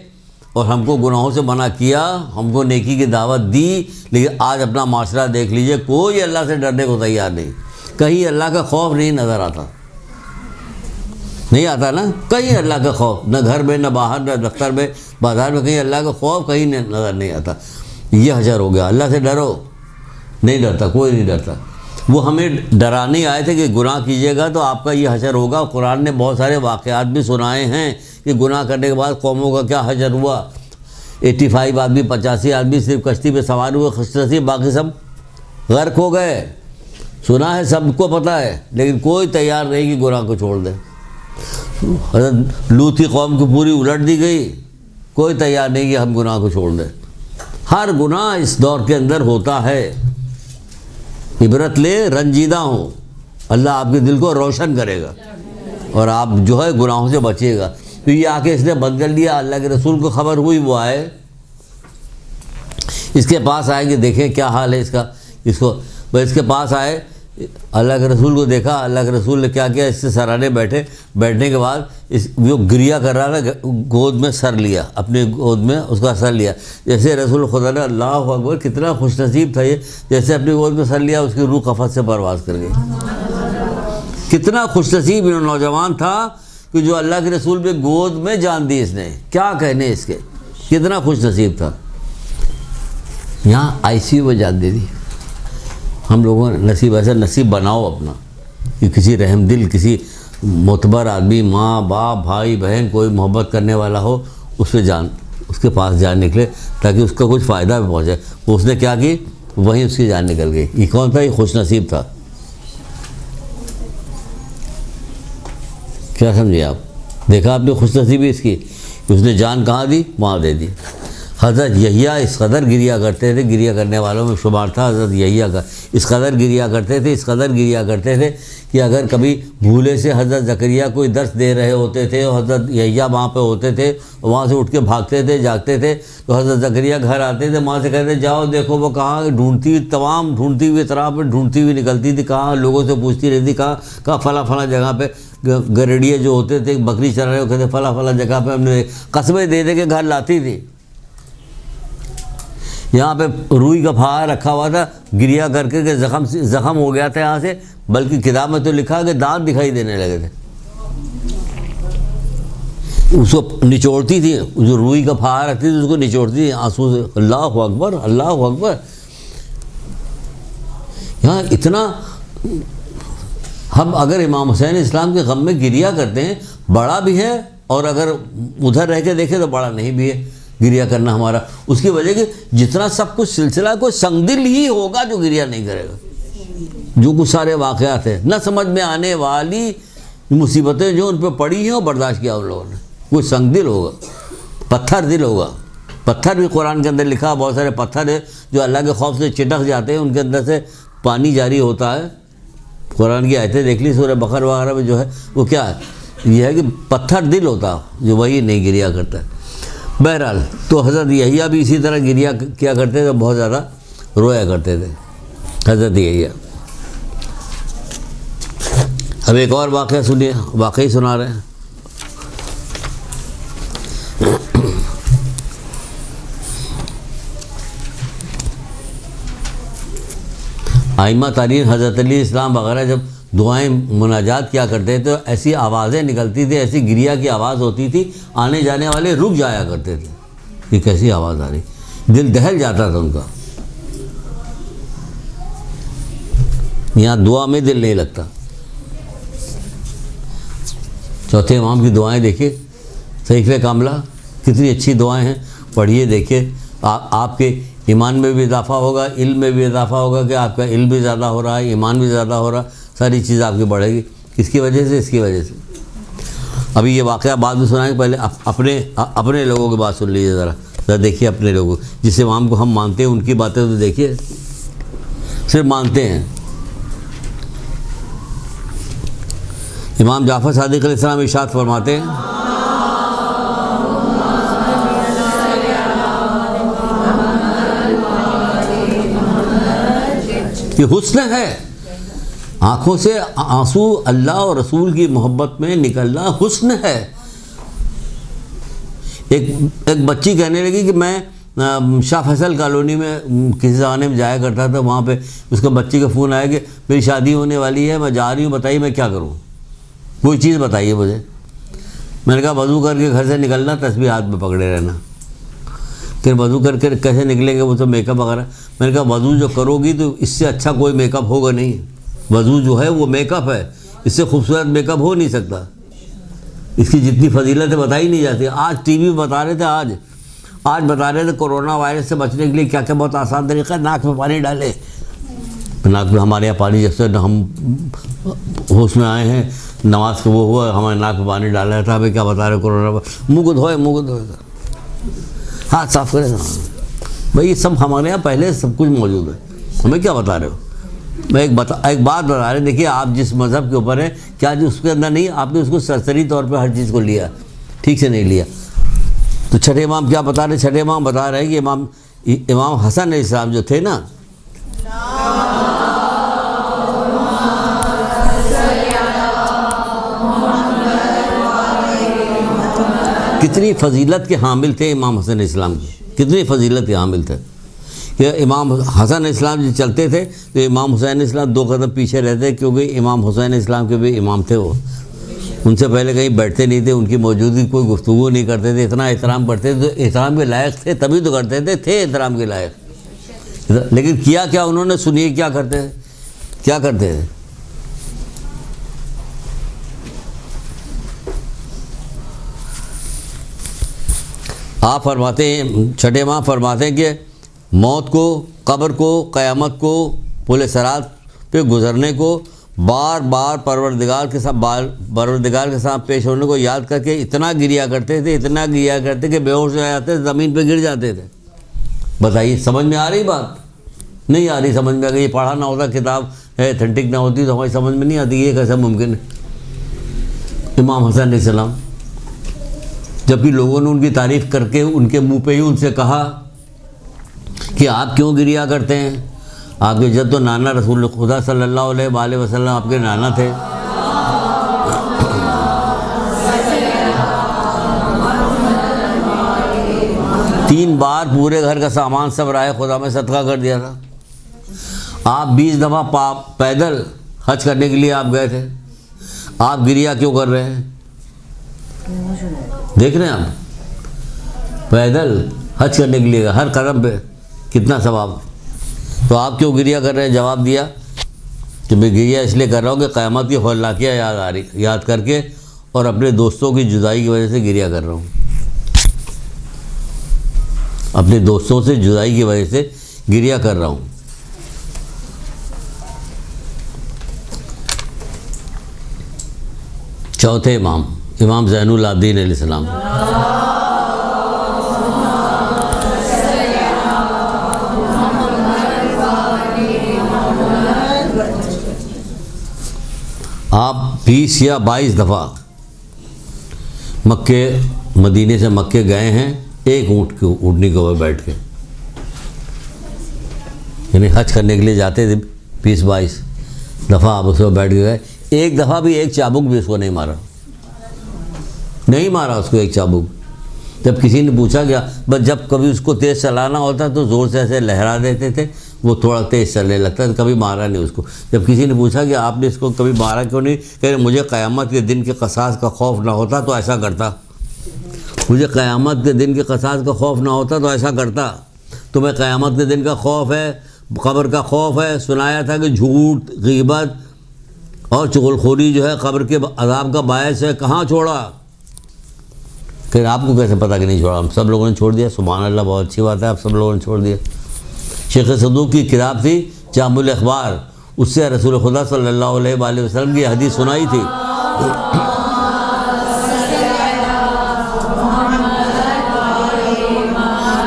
اور ہم کو گناہوں سے منع کیا، ہم کو نیکی کی دعوت دی. لیکن آج اپنا معاشرہ دیکھ لیجئے، کوئی اللہ سے ڈرنے کو تیار نہیں. کہیں اللہ کا خوف نہیں نظر آتا، نہیں آتا نا کہیں اللہ کا خوف، نہ گھر میں، نہ باہر، نہ دفتر میں، بازار میں، کہیں اللہ کا خوف کہیں نظر نہیں آتا. یہ حشر ہو گیا. اللہ سے ڈرو، نہیں ڈرتا، کوئی نہیں ڈرتا. وہ ہمیں ڈرانے آئے تھے کہ گناہ کیجیے گا تو آپ کا یہ حشر ہوگا. قرآن نے بہت سارے واقعات بھی سنائے ہیں کہ گناہ کرنے کے بعد قوموں کا کیا حشر ہوا. 85 آدمی، 85 آدمی صرف کشتی پہ سوار ہوئے خوش نصیب، باقی سب غرق ہو گئے. سنا ہے، سب کو پتہ ہے، لیکن کوئی تیار نہیں کہ گناہ کو چھوڑ دے. حضرت لوط کی قوم کو پوری الٹ دی گئی، کوئی تیار نہیں کہ ہم گناہ کو چھوڑ دیں. ہر گناہ اس دور کے اندر ہوتا ہے. عبرت لے، رنجیدہ ہوں، اللہ آپ کے دل کو روشن کرے گا اور آپ جو ہے گناہوں سے بچیے گا. تو یہ آ کے اس نے بند کر لیا. اللہ کے رسول کو خبر ہوئی، وہ آئے. اس کے پاس آئے کہ دیکھیں کیا حال ہے اس کا، اس کے پاس آئے، اللہ کے رسول کو دیکھا، اللہ کے رسول نے کیا کیا، اس سے سرانے بیٹھنے کے بعد وہ گریا کر رہا تھا، گود میں سر لیا، اپنی گود میں اس کا سر لیا، جیسے رسول خدا نے، اللہ اکبر، کتنا خوش نصیب تھا یہ، جیسے اپنی گود میں سر لیا، اس کی روح قفس سے پرواز کر گئی۔ کتنا خوش نصیب نوجوان تھا کہ جو اللہ کے رسول پہ گود میں جان دی اس نے، کیا کہنے اس کے، کتنا خوش نصیب تھا۔ یہاں آئی سی یو میں جان دے دی۔ ہم لوگوں نے نصیب ایسا نصیب بناؤ اپنا کہ کسی رحم دل، کسی معتبر آدمی، ماں باپ بھائی بہن، کوئی محبت کرنے والا ہو، اس پہ جان، اس کے پاس جان نکلے تاکہ اس کا کچھ فائدہ بھی پہنچے۔ اس نے کیا کی، وہیں اس کی جان نکل گئی۔ یہ کون تھا؟ یہ خوش نصیب تھا۔ کیا سمجھے آپ؟ دیکھا آپ نے خوش نصیبی اس کی، اس نے جان کہاں دی؟ وہاں دے دی۔ حضرت یحییٰ اس قدر گریا کرتے تھے، گریا کرنے والوں میں شمار تھا حضرت یحییٰ کا، اس قدر گریا کرتے تھے کہ اگر کبھی بھولے سے حضرت زکریا کوئی درس دے رہے ہوتے تھے اور حضرت یحییٰ وہاں پہ ہوتے تھے، وہاں سے اٹھ کے بھاگتے تھے، جاگتے تھے، تو حضرت زکریا گھر آتے تھے، وہاں سے کہتے جاؤ دیکھو وہ کہاں، ڈھونڈتی ہوئی اطراف میں ڈھونڈتی ہوئی نکلتی تھی، کہاں، لوگوں سے پوچھتی رہتی، کہاں فلاں جگہ پہ گرڑیے جو ہوتے تھے بکری چر رہے ہوتے تھے، فلاں جگہ پہ ہم نے قصبے دے کے گھر لاتی تھی۔ یہاں پہ روئی کا پھاڑا رکھا ہوا تھا، گریا کر کے زخم ہو گیا تھا یہاں سے، بلکہ کتاب میں تو لکھا کہ دانت دکھائی دینے لگے تھے۔ اس کو نچوڑتی تھی، جو روئی کا پھاڑا رکھتی تھی اس کو نچوڑتی تھی آنسو سے۔ اللہ اکبر، اللہ اکبر۔ یہاں اتنا، ہم اگر امام حسین اسلام کے غم میں گریا کرتے ہیں، بڑا بھی ہے، اور اگر ادھر رہ کے دیکھیں تو بڑا نہیں بھی ہے گریا کرنا ہمارا، اس کی وجہ کہ جتنا سب کچھ سلسلہ کوئی سنگ دل ہی ہوگا جو گریا نہیں کرے گا۔ جو کچھ سارے واقعات ہیں، نہ سمجھ میں آنے والی مصیبتیں جو ان پہ پڑی ہیں وہ برداشت کیا ان لوگوں نے، کوئی سنگ دل ہوگا، پتھر دل ہوگا۔ پتھر بھی قرآن کے اندر لکھا، بہت سارے پتھر ہیں جو اللہ کے خوف سے چٹک جاتے ہیں، ان کے اندر سے پانی جاری ہوتا ہے۔ قرآن کی آیتیں دیکھ لی سورہ بقرہ وغیرہ میں جو ہے وہ کیا ہے، یہ ہے کہ پتھر دل ہوتا جو وہی نہیں گریا کرتا ہے۔ بہرحال تو حضرت یحییٰ بھی اسی طرح گریا کیا کرتے تھے، بہت زیادہ رویا کرتے تھے حضرت یحییٰ۔ اب ایک اور واقعہ سنیے، واقعی سنا رہے ہیں۔ آئمہ تارین حضرت علی اسلام وغیرہ جب دعائیں مناجات کیا کرتے تھے تو ایسی آوازیں نکلتی تھی، ایسی گریا کی آواز ہوتی تھی، آنے جانے والے رک جایا کرتے تھے، یہ کیسی آواز آ رہی، دل دہل جاتا تھا ان کا۔ یہاں دعا میں دل نہیں لگتا۔ چوتھے امام کی دعائیں دیکھیے، صحیفہ کاملہ، کتنی اچھی دعائیں ہیں، پڑھیے دیکھیے، آپ کے ایمان میں بھی اضافہ ہوگا، علم میں بھی اضافہ ہوگا کہ آپ کا علم بھی زیادہ ہو رہا ہے، ایمان بھی زیادہ ہو رہا ہے، ساری چیز آپ کی بڑھے گی۔ کس کی وجہ سے؟ اس کی وجہ سے۔ ابھی یہ واقعہ بعد میں سنائیں، پہلے اپنے لوگوں کی بات سن لیجیے ذرا دیکھیے، اپنے لوگوں جس امام کو ہم مانتے ہیں ان کی باتیں تو دیکھیے، صرف مانتے ہیں۔ امام جعفر صادق علیہ السلام ارشاد فرماتے ہیں، کہ حسن ہے، آنکھوں سے آنسو اللہ اور رسول کی محبت میں نکلنا حسن ہے۔ ایک بچی کہنے لگی کہ میں شاہ فیصل کالونی میں کسی زمانے میں جایا کرتا تھا، وہاں پہ اس کا بچی کا فون آیا کہ میری شادی ہونے والی ہے، میں جا رہی ہوں، بتائیے میں کیا کروں، کوئی چیز بتائیے مجھے۔ میں نے کہا وضو کر کے گھر سے نکلنا، تسبیح ہاتھ میں پکڑے رہنا۔ پھر وضو کر کے کیسے نکلیں گے، وہ تو میک اپ وغیرہ۔ میں نے کہا وضو جو کرو گی تو اس سے اچھا کوئی میک اپ ہوگا نہیں، وضو جو ہے وہ میک اپ ہے، اس سے خوبصورت میک اپ ہو نہیں سکتا، اس کی جتنی فضیلتیں بتائی نہیں جاتی۔ آج ٹی وی میں بتا رہے تھے، آج بتا رہے تھے کورونا وائرس سے بچنے کے لیے کیا کیا بہت آسان طریقہ ہے، ناک میں پانی ڈالے۔ ناک میں ہمارے یہاں پانی جب سے ہم ہوش میں آئے ہیں، نماز کو وہ ہوا ہمارے ناک میں پانی ڈالا تھا، ہمیں کیا بتا رہے کورونا، منہ کو دھوئے، ہاتھ صاف کرے۔ بھائی یہ سب ہمارے یہاں پہلے سب کچھ موجود ہے، ہمیں کیا بتا رہے ہو؟ میں ایک بات بتا رہے، دیکھیے آپ جس مذہب کے اوپر ہیں، کیا جو اس کے اندر نہیں، آپ نے اس کو سرسری طور پہ ہر چیز کو لیا، ٹھیک سے نہیں لیا۔ تو چھٹے امام کیا بتا رہے؟ چھٹے امام بتا رہے ہیں کہ امام حسن علیہ السلام جو تھے نا، کتنی فضیلت کے حامل تھے امام حسن علیہ السلام کی، کتنی فضیلت کے حامل تھے کہ امام حسن علیہ السلام جو چلتے تھے تو امام حسین علیہ السلام 2 قدم پیچھے رہتے، کیونکہ امام حسین علیہ السلام کے بھی امام تھے، وہ ان سے پہلے کہیں بیٹھتے نہیں تھے، ان کی موجودگی کوئی گفتگو نہیں کرتے تھے، اتنا احترام کرتے تھے، تو احترام کے لائق تھے تبھی تو کرتے تھے احترام کے لائق، لیکن کیا کیا انہوں نے، سنیے کیا کرتے تھے، کیا کرتے تھے۔ آپ فرماتے ہیں، چھٹے امام فرماتے ہیں کہ موت کو، قبر کو، قیامت کو، پل صراط پہ گزرنے کو بار بار پروردگار کے ساتھ پیش ہونے کو یاد کر کے اتنا گریا کرتے تھے، اتنا گریا کرتے کہ بے ہوش ہو جاتے، زمین پہ گر جاتے تھے۔ بتائیے سمجھ میں آ رہی بات؟ نہیں آ رہی سمجھ میں، اگر یہ پڑھا نہ ہوتا، کتاب ہے اتھینٹک نہ ہوتی تو ہماری سمجھ میں نہیں آتی یہ کیسا ممکن ہے۔ امام حسن علیہ السلام، جبکہ لوگوں نے ان کی تعریف کر کے ان کے منہ پہ ہی ان سے کہا کہ آپ کیوں گریا کرتے ہیں، آپ کے جد و نانا رسول خدا صلی اللہ علیہ وآلہ وسلم آپ کے نانا تھے۔ تین بار پورے گھر کا سامان سب راہ خدا میں صدقہ کر دیا تھا۔ آپ 20 دفعہ پیدل حج کرنے کے لیے آپ گئے تھے، آپ گریا کیوں کر رہے ہیں؟ دیکھ رہے ہیں آپ، پیدل حج کرنے کے لیے ہر قدم پہ کتنا ثواب، تو آپ کیوں گریا کر رہے ہیں؟ جواب دیا کہ میں گریا اس لیے کر رہا ہوں کہ قیامت کی ہولناکیاں یاد کر کے اور اپنے دوستوں کی جدائی کی وجہ سے گریا کر رہا ہوں، اپنے دوستوں سے جدائی کی وجہ سے گریا کر رہا ہوں۔ چوتھے امام، امام زین العابدین علیہ السلام، آپ 20 یا 22 دفعہ مدینے سے مکے گئے ہیں ایک اونٹنی کے اوپر بیٹھ کے، یعنی حج کرنے کے لیے جاتے تھے 20-22 دفعہ آپ اس پر بیٹھ کے گئے، ایک دفعہ بھی ایک چابک بھی اس کو نہیں مارا، نہیں مارا اس کو ایک چابک۔ جب کسی نے پوچھا گیا، بس جب کبھی اس کو تیز چلانا ہوتا تو زور سے ایسے لہرا دیتے تھے، وہ تھوڑا تیز چلنے لگتا ہے، کبھی مارا نہیں اس کو۔ جب کسی نے پوچھا کہ آپ نے اس کو کبھی مارا کیوں نہیں، کہ مجھے قیامت کے دن کے قصاص کا خوف نہ ہوتا تو ایسا کرتا، مجھے قیامت کے دن کے قصاص کا خوف نہ ہوتا تو ایسا کرتا، تمہیں قیامت کے دن کا خوف ہے، قبر کا خوف ہے، سنایا تھا کہ جھوٹ، غیبت اور چغلخوری جو ہے قبر کے عذاب کا باعث ہے، کہاں چھوڑا؟ کہ آپ کو کیسے پتہ کہ نہیں چھوڑا؟ ہم سب لوگوں نے چھوڑ دیا، سبحان اللہ، بہت اچھی بات ہے، آپ سب لوگوں نے چھوڑ دیا۔ شیخ صدوق کی کتاب تھی جامع الاخبار، اس سے رسول خدا صلی اللہ علیہ وآلہ وسلم کی حدیث سنائی تھی،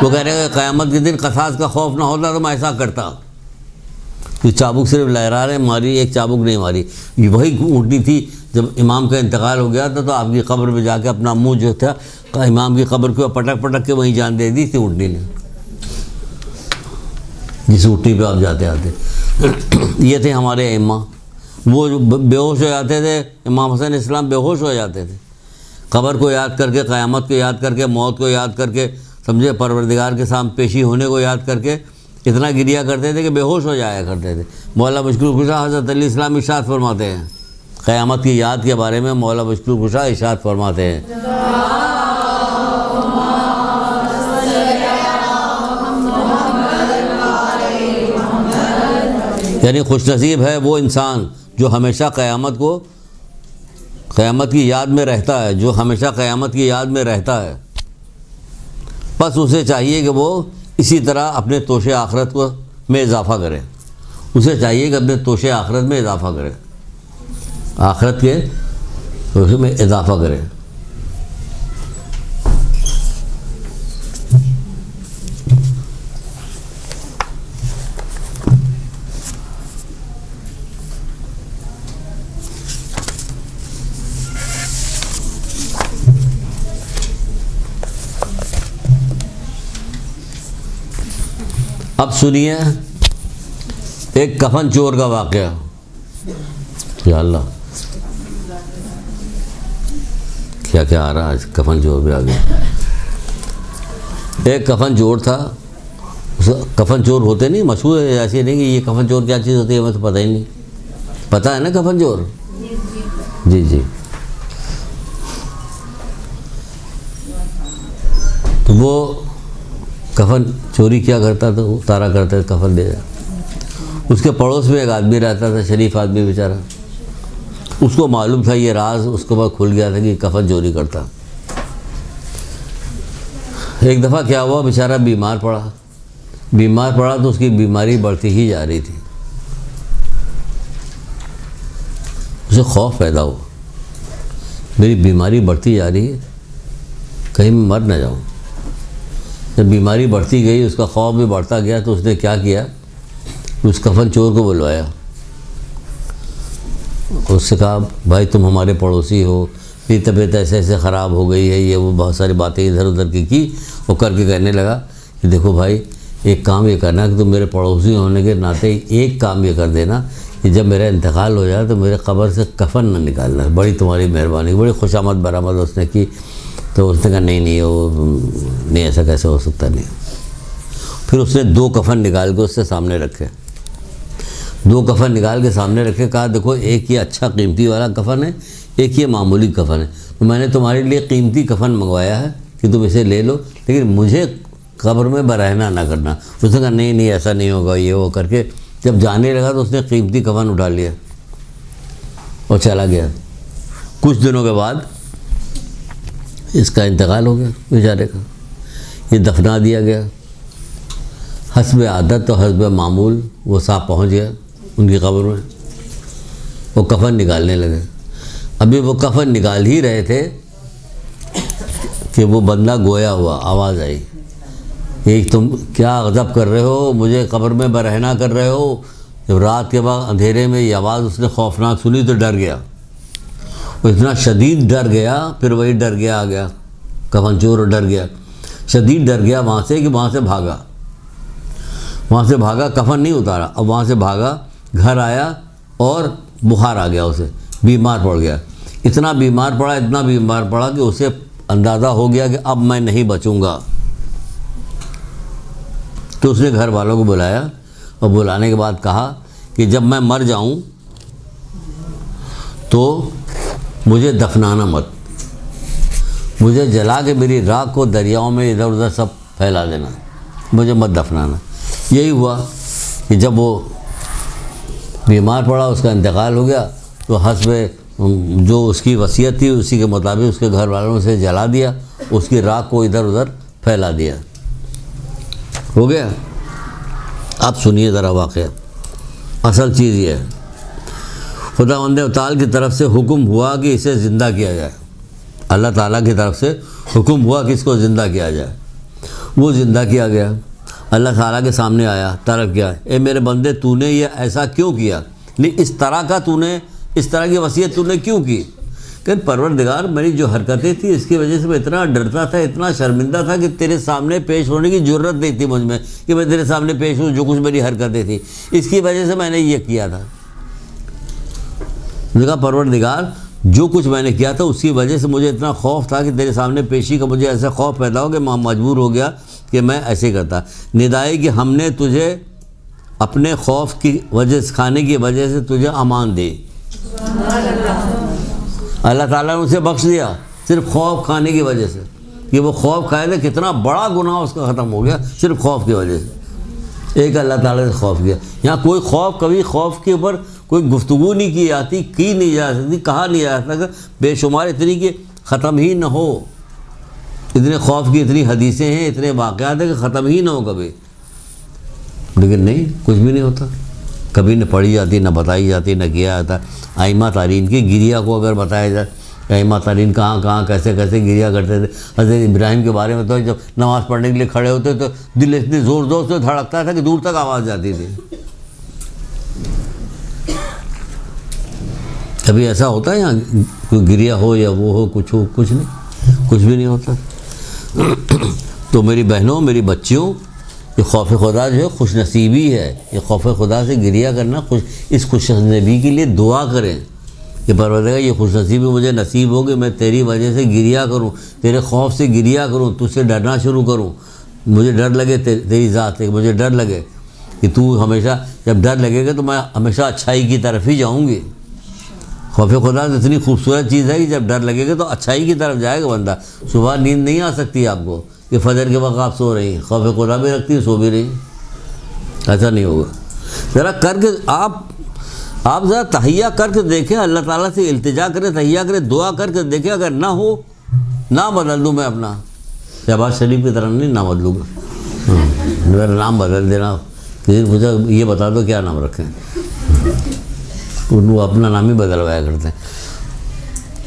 وہ کہہ رہے ہیں کہ قیامت کے دن قصاص کا خوف نہ ہوتا تو میں ایسا کرتا۔ یہ چابک صرف لہرا رہے ماری، ایک چابک نہیں ماری۔ یہ وہی اونٹنی تھی جب امام کا انتقال ہو گیا تھا تو آپ کی قبر پہ جا کے اپنا منہ جو تھا امام کی قبر کو پٹک پٹک کے وہیں جان دے دی تھی اونٹنی نے، جس اونٹنی پہ آپ جاتے آتے۔ یہ تھے ہمارے ائمہ، وہ بے ہوش ہو جاتے تھے، امام حسن علیہ السلام بے ہوش ہو جاتے تھے، قبر کو یاد کر کے، قیامت کو یاد کر کے، موت کو یاد کر کے، سمجھے، پروردگار کے سامنے پیشی ہونے کو یاد کر کے اتنا گریا کرتے تھے کہ بے ہوش ہو جایا کرتے تھے۔ مولا مشکل کشا حضرت علی السلام ارشاد فرماتے ہیں، قیامت کی یاد کے بارے میں مولا مشکل کشا ارشاد فرماتے ہیں، یعنی خوش نصیب ہے وہ انسان جو ہمیشہ قیامت کی یاد میں رہتا ہے، جو ہمیشہ قیامت کی یاد میں رہتا ہے۔ بس اسے چاہیے کہ وہ اسی طرح اپنے توش آخرت میں اضافہ کرے، اسے چاہیے کہ اپنے توش آخرت میں اضافہ کرے، آخرت کے توشے میں اضافہ کرے۔ اب سنیے ایک کفن چور کا واقعہ. یا اللہ کیا کیا آ رہا ہے آج, کفن چور بھی آ گیا. ایک کفن چور تھا. کفن چور ہوتے نہیں مشہور ہے, ایسی نہیں کہ یہ کفن چور کیا چیز ہوتی ہے ہمیں تو پتہ ہی نہیں. پتہ ہے نا کفن چور؟ جی جی. تو وہ کفن چوری کیا کرتا تھا, اتارا کرتا تھا کفن دے جا. اس کے پڑوس میں ایک آدمی رہتا تھا, شریف آدمی بیچارہ. اس کو معلوم تھا یہ راز, اس کے بعد کھل گیا تھا کہ کفن چوری کرتا. ایک دفعہ کیا ہوا, بیچارہ بیمار پڑا تو اس کی بیماری بڑھتی ہی جا رہی تھی. اسے خوف پیدا ہوا, میری بیماری بڑھتی جا رہی ہے, کہیں میں مر نہ جاؤں. جب بیماری بڑھتی گئی, اس کا خوف بھی بڑھتا گیا, تو اس نے کیا کیا, اس کفن چور کو بلوایا. اس سے کہا بھائی تم ہمارے پڑوسی ہو, میری طبیعت ایسے ایسے خراب ہو گئی ہے, یہ وہ بہت ساری باتیں ادھر ادھر کی. وہ کر کے کہنے لگا کہ دیکھو بھائی ایک کام یہ کرنا کہ تم میرے پڑوسی ہونے کے ناطے ایک کام یہ کر دینا کہ جب میرا انتقال ہو جائے تو میرے قبر سے کفن نہ نکالنا, بڑی تمہاری مہربانی. بڑی خوش آمد برآمد اس نے کی. تو اس نے کہا نہیں وہ نہیں, ایسا کیسے ہو سکتا نہیں. پھر اس نے 2 کفن نکال کے اس سے سامنے رکھے. 2 کفن نکال کے سامنے رکھے, کہا دیکھو ایک یہ اچھا قیمتی والا کفن ہے, ایک یہ معمولی کفن ہے. تو میں نے تمہارے لیے قیمتی کفن منگوایا ہے کہ تم اسے لے لو, لیکن مجھے قبر میں برہنہ نہ کرنا. اس نے کہا نہیں ایسا نہیں ہوگا, یہ وہ کر کے جب جانے لگا تو اس نے قیمتی کفن اٹھا لیا اور چلا گیا. کچھ دنوں کے بعد اس کا انتقال ہو گیا بیچارے کا. یہ دفنا دیا گیا. حسب عادت و حسب معمول وہ صاحب پہنچ گیا ان کی قبر میں. وہ کفن نکالنے لگے. ابھی وہ کفن نکال ہی رہے تھے کہ وہ بندہ گویا ہوا, آواز آئی, ایک تم کیا غضب کر رہے ہو, مجھے قبر میں برہنہ کر رہے ہو. جب رات کے بعد اندھیرے میں یہ آواز اس نے خوفناک سنی تو ڈر گیا. وہ اتنا شدید ڈر گیا, پھر وہی ڈر گیا آ گیا کفن چور, ڈر گیا, شدید ڈر گیا وہاں سے کہ وہاں سے بھاگا. کفن نہیں اتارا, اب وہاں سے بھاگا, گھر آیا اور بخار آ گیا, اسے بیمار پڑ گیا. اتنا بیمار پڑا کہ اسے اندازہ ہو گیا کہ اب میں نہیں بچوں گا. تو اس نے گھر والوں کو بلایا اور بلانے کے بعد کہا کہ جب میں مر جاؤں تو مجھے دفنانا مت, مجھے جلا کے میری راکھ کو دریاؤں میں ادھر ادھر سب پھیلا دینا, مجھے مت دفنانا. یہی ہوا کہ جب وہ بیمار پڑا, اس کا انتقال ہو گیا, تو حسب جو اس کی وصیت تھی اسی کے مطابق اس کے گھر والوں سے جلا دیا, اس کی راکھ کو ادھر ادھر پھیلا دیا. ہو گیا. اب سنیے ذرا واقعہ. اصل چیز یہ ہے, خداوند تعالی کی طرف سے حکم ہوا کہ اسے زندہ کیا جائے. اللہ تعالیٰ کی طرف سے حکم ہوا کہ اس کو زندہ کیا جائے. وہ زندہ کیا گیا. اللہ تعالیٰ کے سامنے آیا, طلب کیا, اے میرے بندے تو نے یہ ایسا کیوں کیا, نہیں اس طرح کی وصیت تو نے کیوں کی. کہ پروردگار میری جو حرکتیں تھیں اس کی وجہ سے میں اتنا ڈرتا تھا, اتنا شرمندہ تھا کہ تیرے سامنے پیش ہونے کی ضرورت نہیں تھی مجھ میں کہ میں تیرے سامنے پیش ہوں. جو کچھ میری حرکتیں تھیں اس کی وجہ سے میں نے یہ کیا تھا. نے کہا پروردگار جو کچھ میں نے کیا تھا اس کی وجہ سے مجھے اتنا خوف تھا کہ تیرے سامنے پیشی کا مجھے ایسا خوف پیدا ہو کہ میں مجبور ہو گیا کہ میں ایسے کرتا. ندائے کہ ہم نے تجھے اپنے خوف کی وجہ سے, کھانے کی وجہ سے تجھے امان دی. اللہ تعالیٰ نے اسے بخش دیا صرف خوف کھانے کی وجہ سے. کہ وہ خوف کھائے تھے, کتنا بڑا گناہ اس کا ختم ہو گیا صرف خوف کی وجہ سے. ایک اللہ تعالیٰ سے خوف کیا. یہاں کوئی خوف, کبھی خوف کے اوپر کوئی گفتگو نہیں کی جاتی, کی نہیں جا سکتی, کہا نہیں جا سکتا. بے شمار اتنی کہ ختم ہی نہ ہو. اتنے خوف کی اتنی حدیثیں ہیں, اتنے واقعات ہیں کہ ختم ہی نہ ہو کبھی. لیکن نہیں, کچھ بھی نہیں ہوتا. کبھی نہ پڑھی جاتی, نہ بتائی جاتی, نہ کیا جاتا. ائمہ تارین کی گریہ کو اگر بتایا جائے, ائمہ تارین کہاں کیسے گریہ کرتے تھے. حضرت ابراہیم کے بارے میں تو جب نماز پڑھنے کے لیے کھڑے ہوتے تو دل اتنی زور سے دھڑکتا تھا کہ دور تک آواز جاتی تھی. کبھی ایسا ہوتا ہے یہاں کوئی گریہ ہو یا وہ ہو, کچھ ہو, کچھ نہیں, کچھ بھی نہیں ہوتا. تو میری بہنوں, میری بچیوں, یہ خوف خدا جو ہے خوش نصیبی ہے. یہ خوف خدا سے گریہ کرنا اس خوش نصیبی کے لیے دعا کریں کہ پروردگار یہ خوش نصیبی مجھے نصیب ہو کہ میں تیری وجہ سے گریہ کروں, تیرے خوف سے گریہ کروں, تجھ سے ڈرنا شروع کروں. مجھے ڈر لگے تیری ذات سے, مجھے ڈر لگے کہ تو ہمیشہ, جب ڈر لگے گا تو میں ہمیشہ اچھائی کی طرف ہی جاؤں گی. خوف خدا تو اتنی خوبصورت چیز ہے کہ جب ڈر لگے گا تو اچھائی کی طرف جائے گا بندہ. صبح نیند نہیں آ سکتی آپ کو کہ فجر کے وقت آپ سو رہی ہیں, خوف خدا بھی رکھتی ہیں, سو بھی رہی, ایسا نہیں ہوگا. ذرا کر کے آپ ذرا تحیہ کر کے دیکھیں, اللہ تعالیٰ سے التجا کریں, تحیہ کریں, دعا کر کے دیکھیں. اگر نہ ہو نہ بدل دوں میں اپنا, شہباز شریف کی طرح نہیں نہ بدلوں گا, میرا نام بدل دینا. کسی نے پوچھا یہ بتا دو کیا نام رکھیں, وہ اپنا نام ہی بدلوایا کرتے ہیں.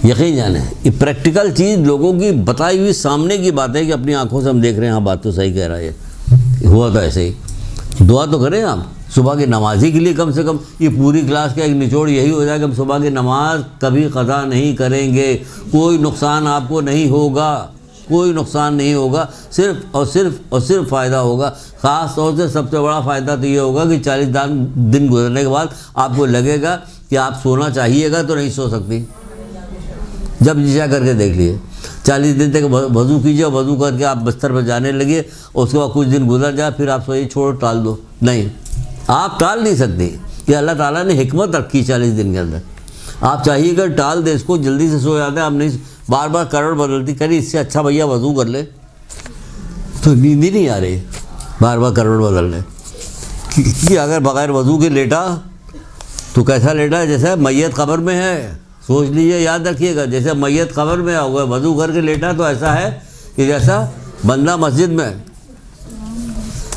یقین جانے یہ پریکٹیکل چیز لوگوں کی بتائی ہوئی سامنے کی بات ہے کہ اپنی آنکھوں سے ہم دیکھ رہے ہیں. ہاں بات تو صحیح کہہ رہا ہے, ہوا تو ایسے ہی. دعا تو کریں آپ صبح کی نمازی کے لیے, کم سے کم یہ پوری کلاس کا ایک نچوڑ یہی ہو جائے کہ ہم صبح کی نماز کبھی قضا نہیں کریں گے. کوئی نقصان آپ کو نہیں ہوگا, کوئی نقصان نہیں ہوگا, صرف فائدہ ہوگا. خاص طور سے سب سے بڑا فائدہ تو یہ ہوگا کہ 40 دن گزرنے کے بعد آپ کو لگے گا کہ آپ سونا چاہیے گا تو نہیں سو سکتی. جب جیسا کر کے دیکھ لیے 40 دن تک وضو کیجیے, وضو کر کے آپ بستر پر جانے لگے, اس کے بعد کچھ دن گزر جائے, پھر آپ سوئیے چھوڑ ٹال دو. نہیں, آپ ٹال نہیں سکتے. کہ اللہ تعالیٰ نے حکمت رکھی 40 دن کے اندر. آپ چاہیے کہ ٹال دے اس کو, جلدی سے سو جاتے ہیں. آپ نہیں بار بار کروڑ بدلتی کری, اس سے اچھا بھیا وضو کر لے. تو نیند ہی نہیں آ رہی بار بار کروڑ بدل لے. کہ اگر بغیر وضو کے لیٹا تو کیسا لیٹا ہے, جیسے میت قبر میں ہے. سوچ لیجئے, یاد رکھیے گا, جیسے میت قبر میں ہوا وضو کر کے لیٹا تو ایسا ہے کہ جیسا بندہ مسجد میں.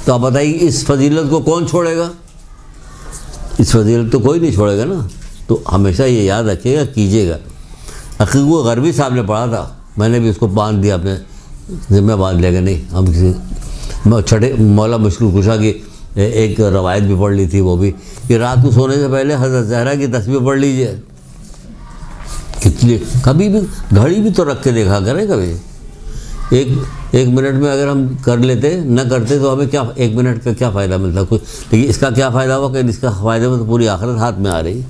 تو آپ بتائیے اس فضیلت کو کون چھوڑے گا؟ اس فضیلت تو کوئی نہیں چھوڑے گا نا. تو ہمیشہ یہ یاد رکھیے گا, کیجیے گا. عقیق غربی صاحب نے پڑھا تھا, میں نے بھی اس کو باندھ دیا, اپنے ذمہ باندھ لیا کہ نہیں ہم کسی چھٹے مولا مشکل کشا کی ایک روایت بھی پڑھ لی تھی, وہ بھی کہ رات کو سونے سے پہلے حضرت زہرا کی تسبیح پڑھ لیجیے. کتنی کبھی بھی گھڑی بھی تو رکھ کے دیکھا کریں, کبھی ایک منٹ میں اگر ہم کر لیتے نہ کرتے تو ہمیں کیا 1 منٹ کا کیا فائدہ ملتا کچھ. لیکن اس کا کیا فائدہ ہوا کہ اس کا فائدہ میں تو پوری آخرت ہاتھ میں آ رہی,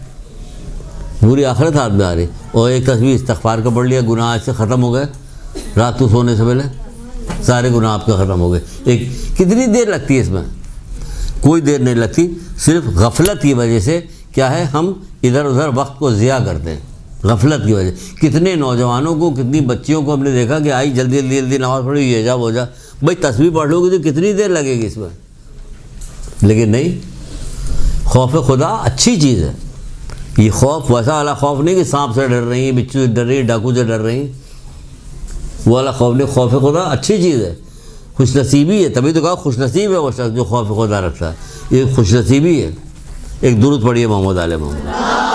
پوری آخرت ہاتھ میں آ رہی. اور ایک تصویر استغفار کا پڑھ لیا, گناہ آج سے ختم ہو گئے. رات کو سونے سے پہلے سارے گناہ آپ کے ختم ہو گئے. کتنی دیر لگتی ہے اس میں؟ کوئی دیر نہیں لگتی. صرف غفلت کی وجہ سے کیا ہے, ہم ادھر ادھر وقت کو ضیاع کرتے ہیں. غفلت کی وجہ کتنے نوجوانوں کو, کتنی بچیوں کو ہم نے دیکھا کہ آئی جلدی نماز پڑھی, یہ جا وہ جا. بھائی تصویر پڑھ لو گی تو کتنی دیر لگے گی اس میں؟ لیکن نہیں, خوف خدا اچھی چیز ہے. یہ خوف ویسا والا خوف نہیں کہ سانپ سے ڈر رہی ہیں, بچھو سے ڈر رہی ہیں, ڈاکو سے ڈر رہی ہیں, وہ والا خوف نہیں. خوف خدا اچھی چیز ہے, خوش نصیبی ہے. تبھی تو کہا خوش نصیب ہے وہ شخص جو خوف خدا رکھتا ہے. یہ خوش نصیبی ہے. ایک درود پڑھیے محمد علیہ محمد.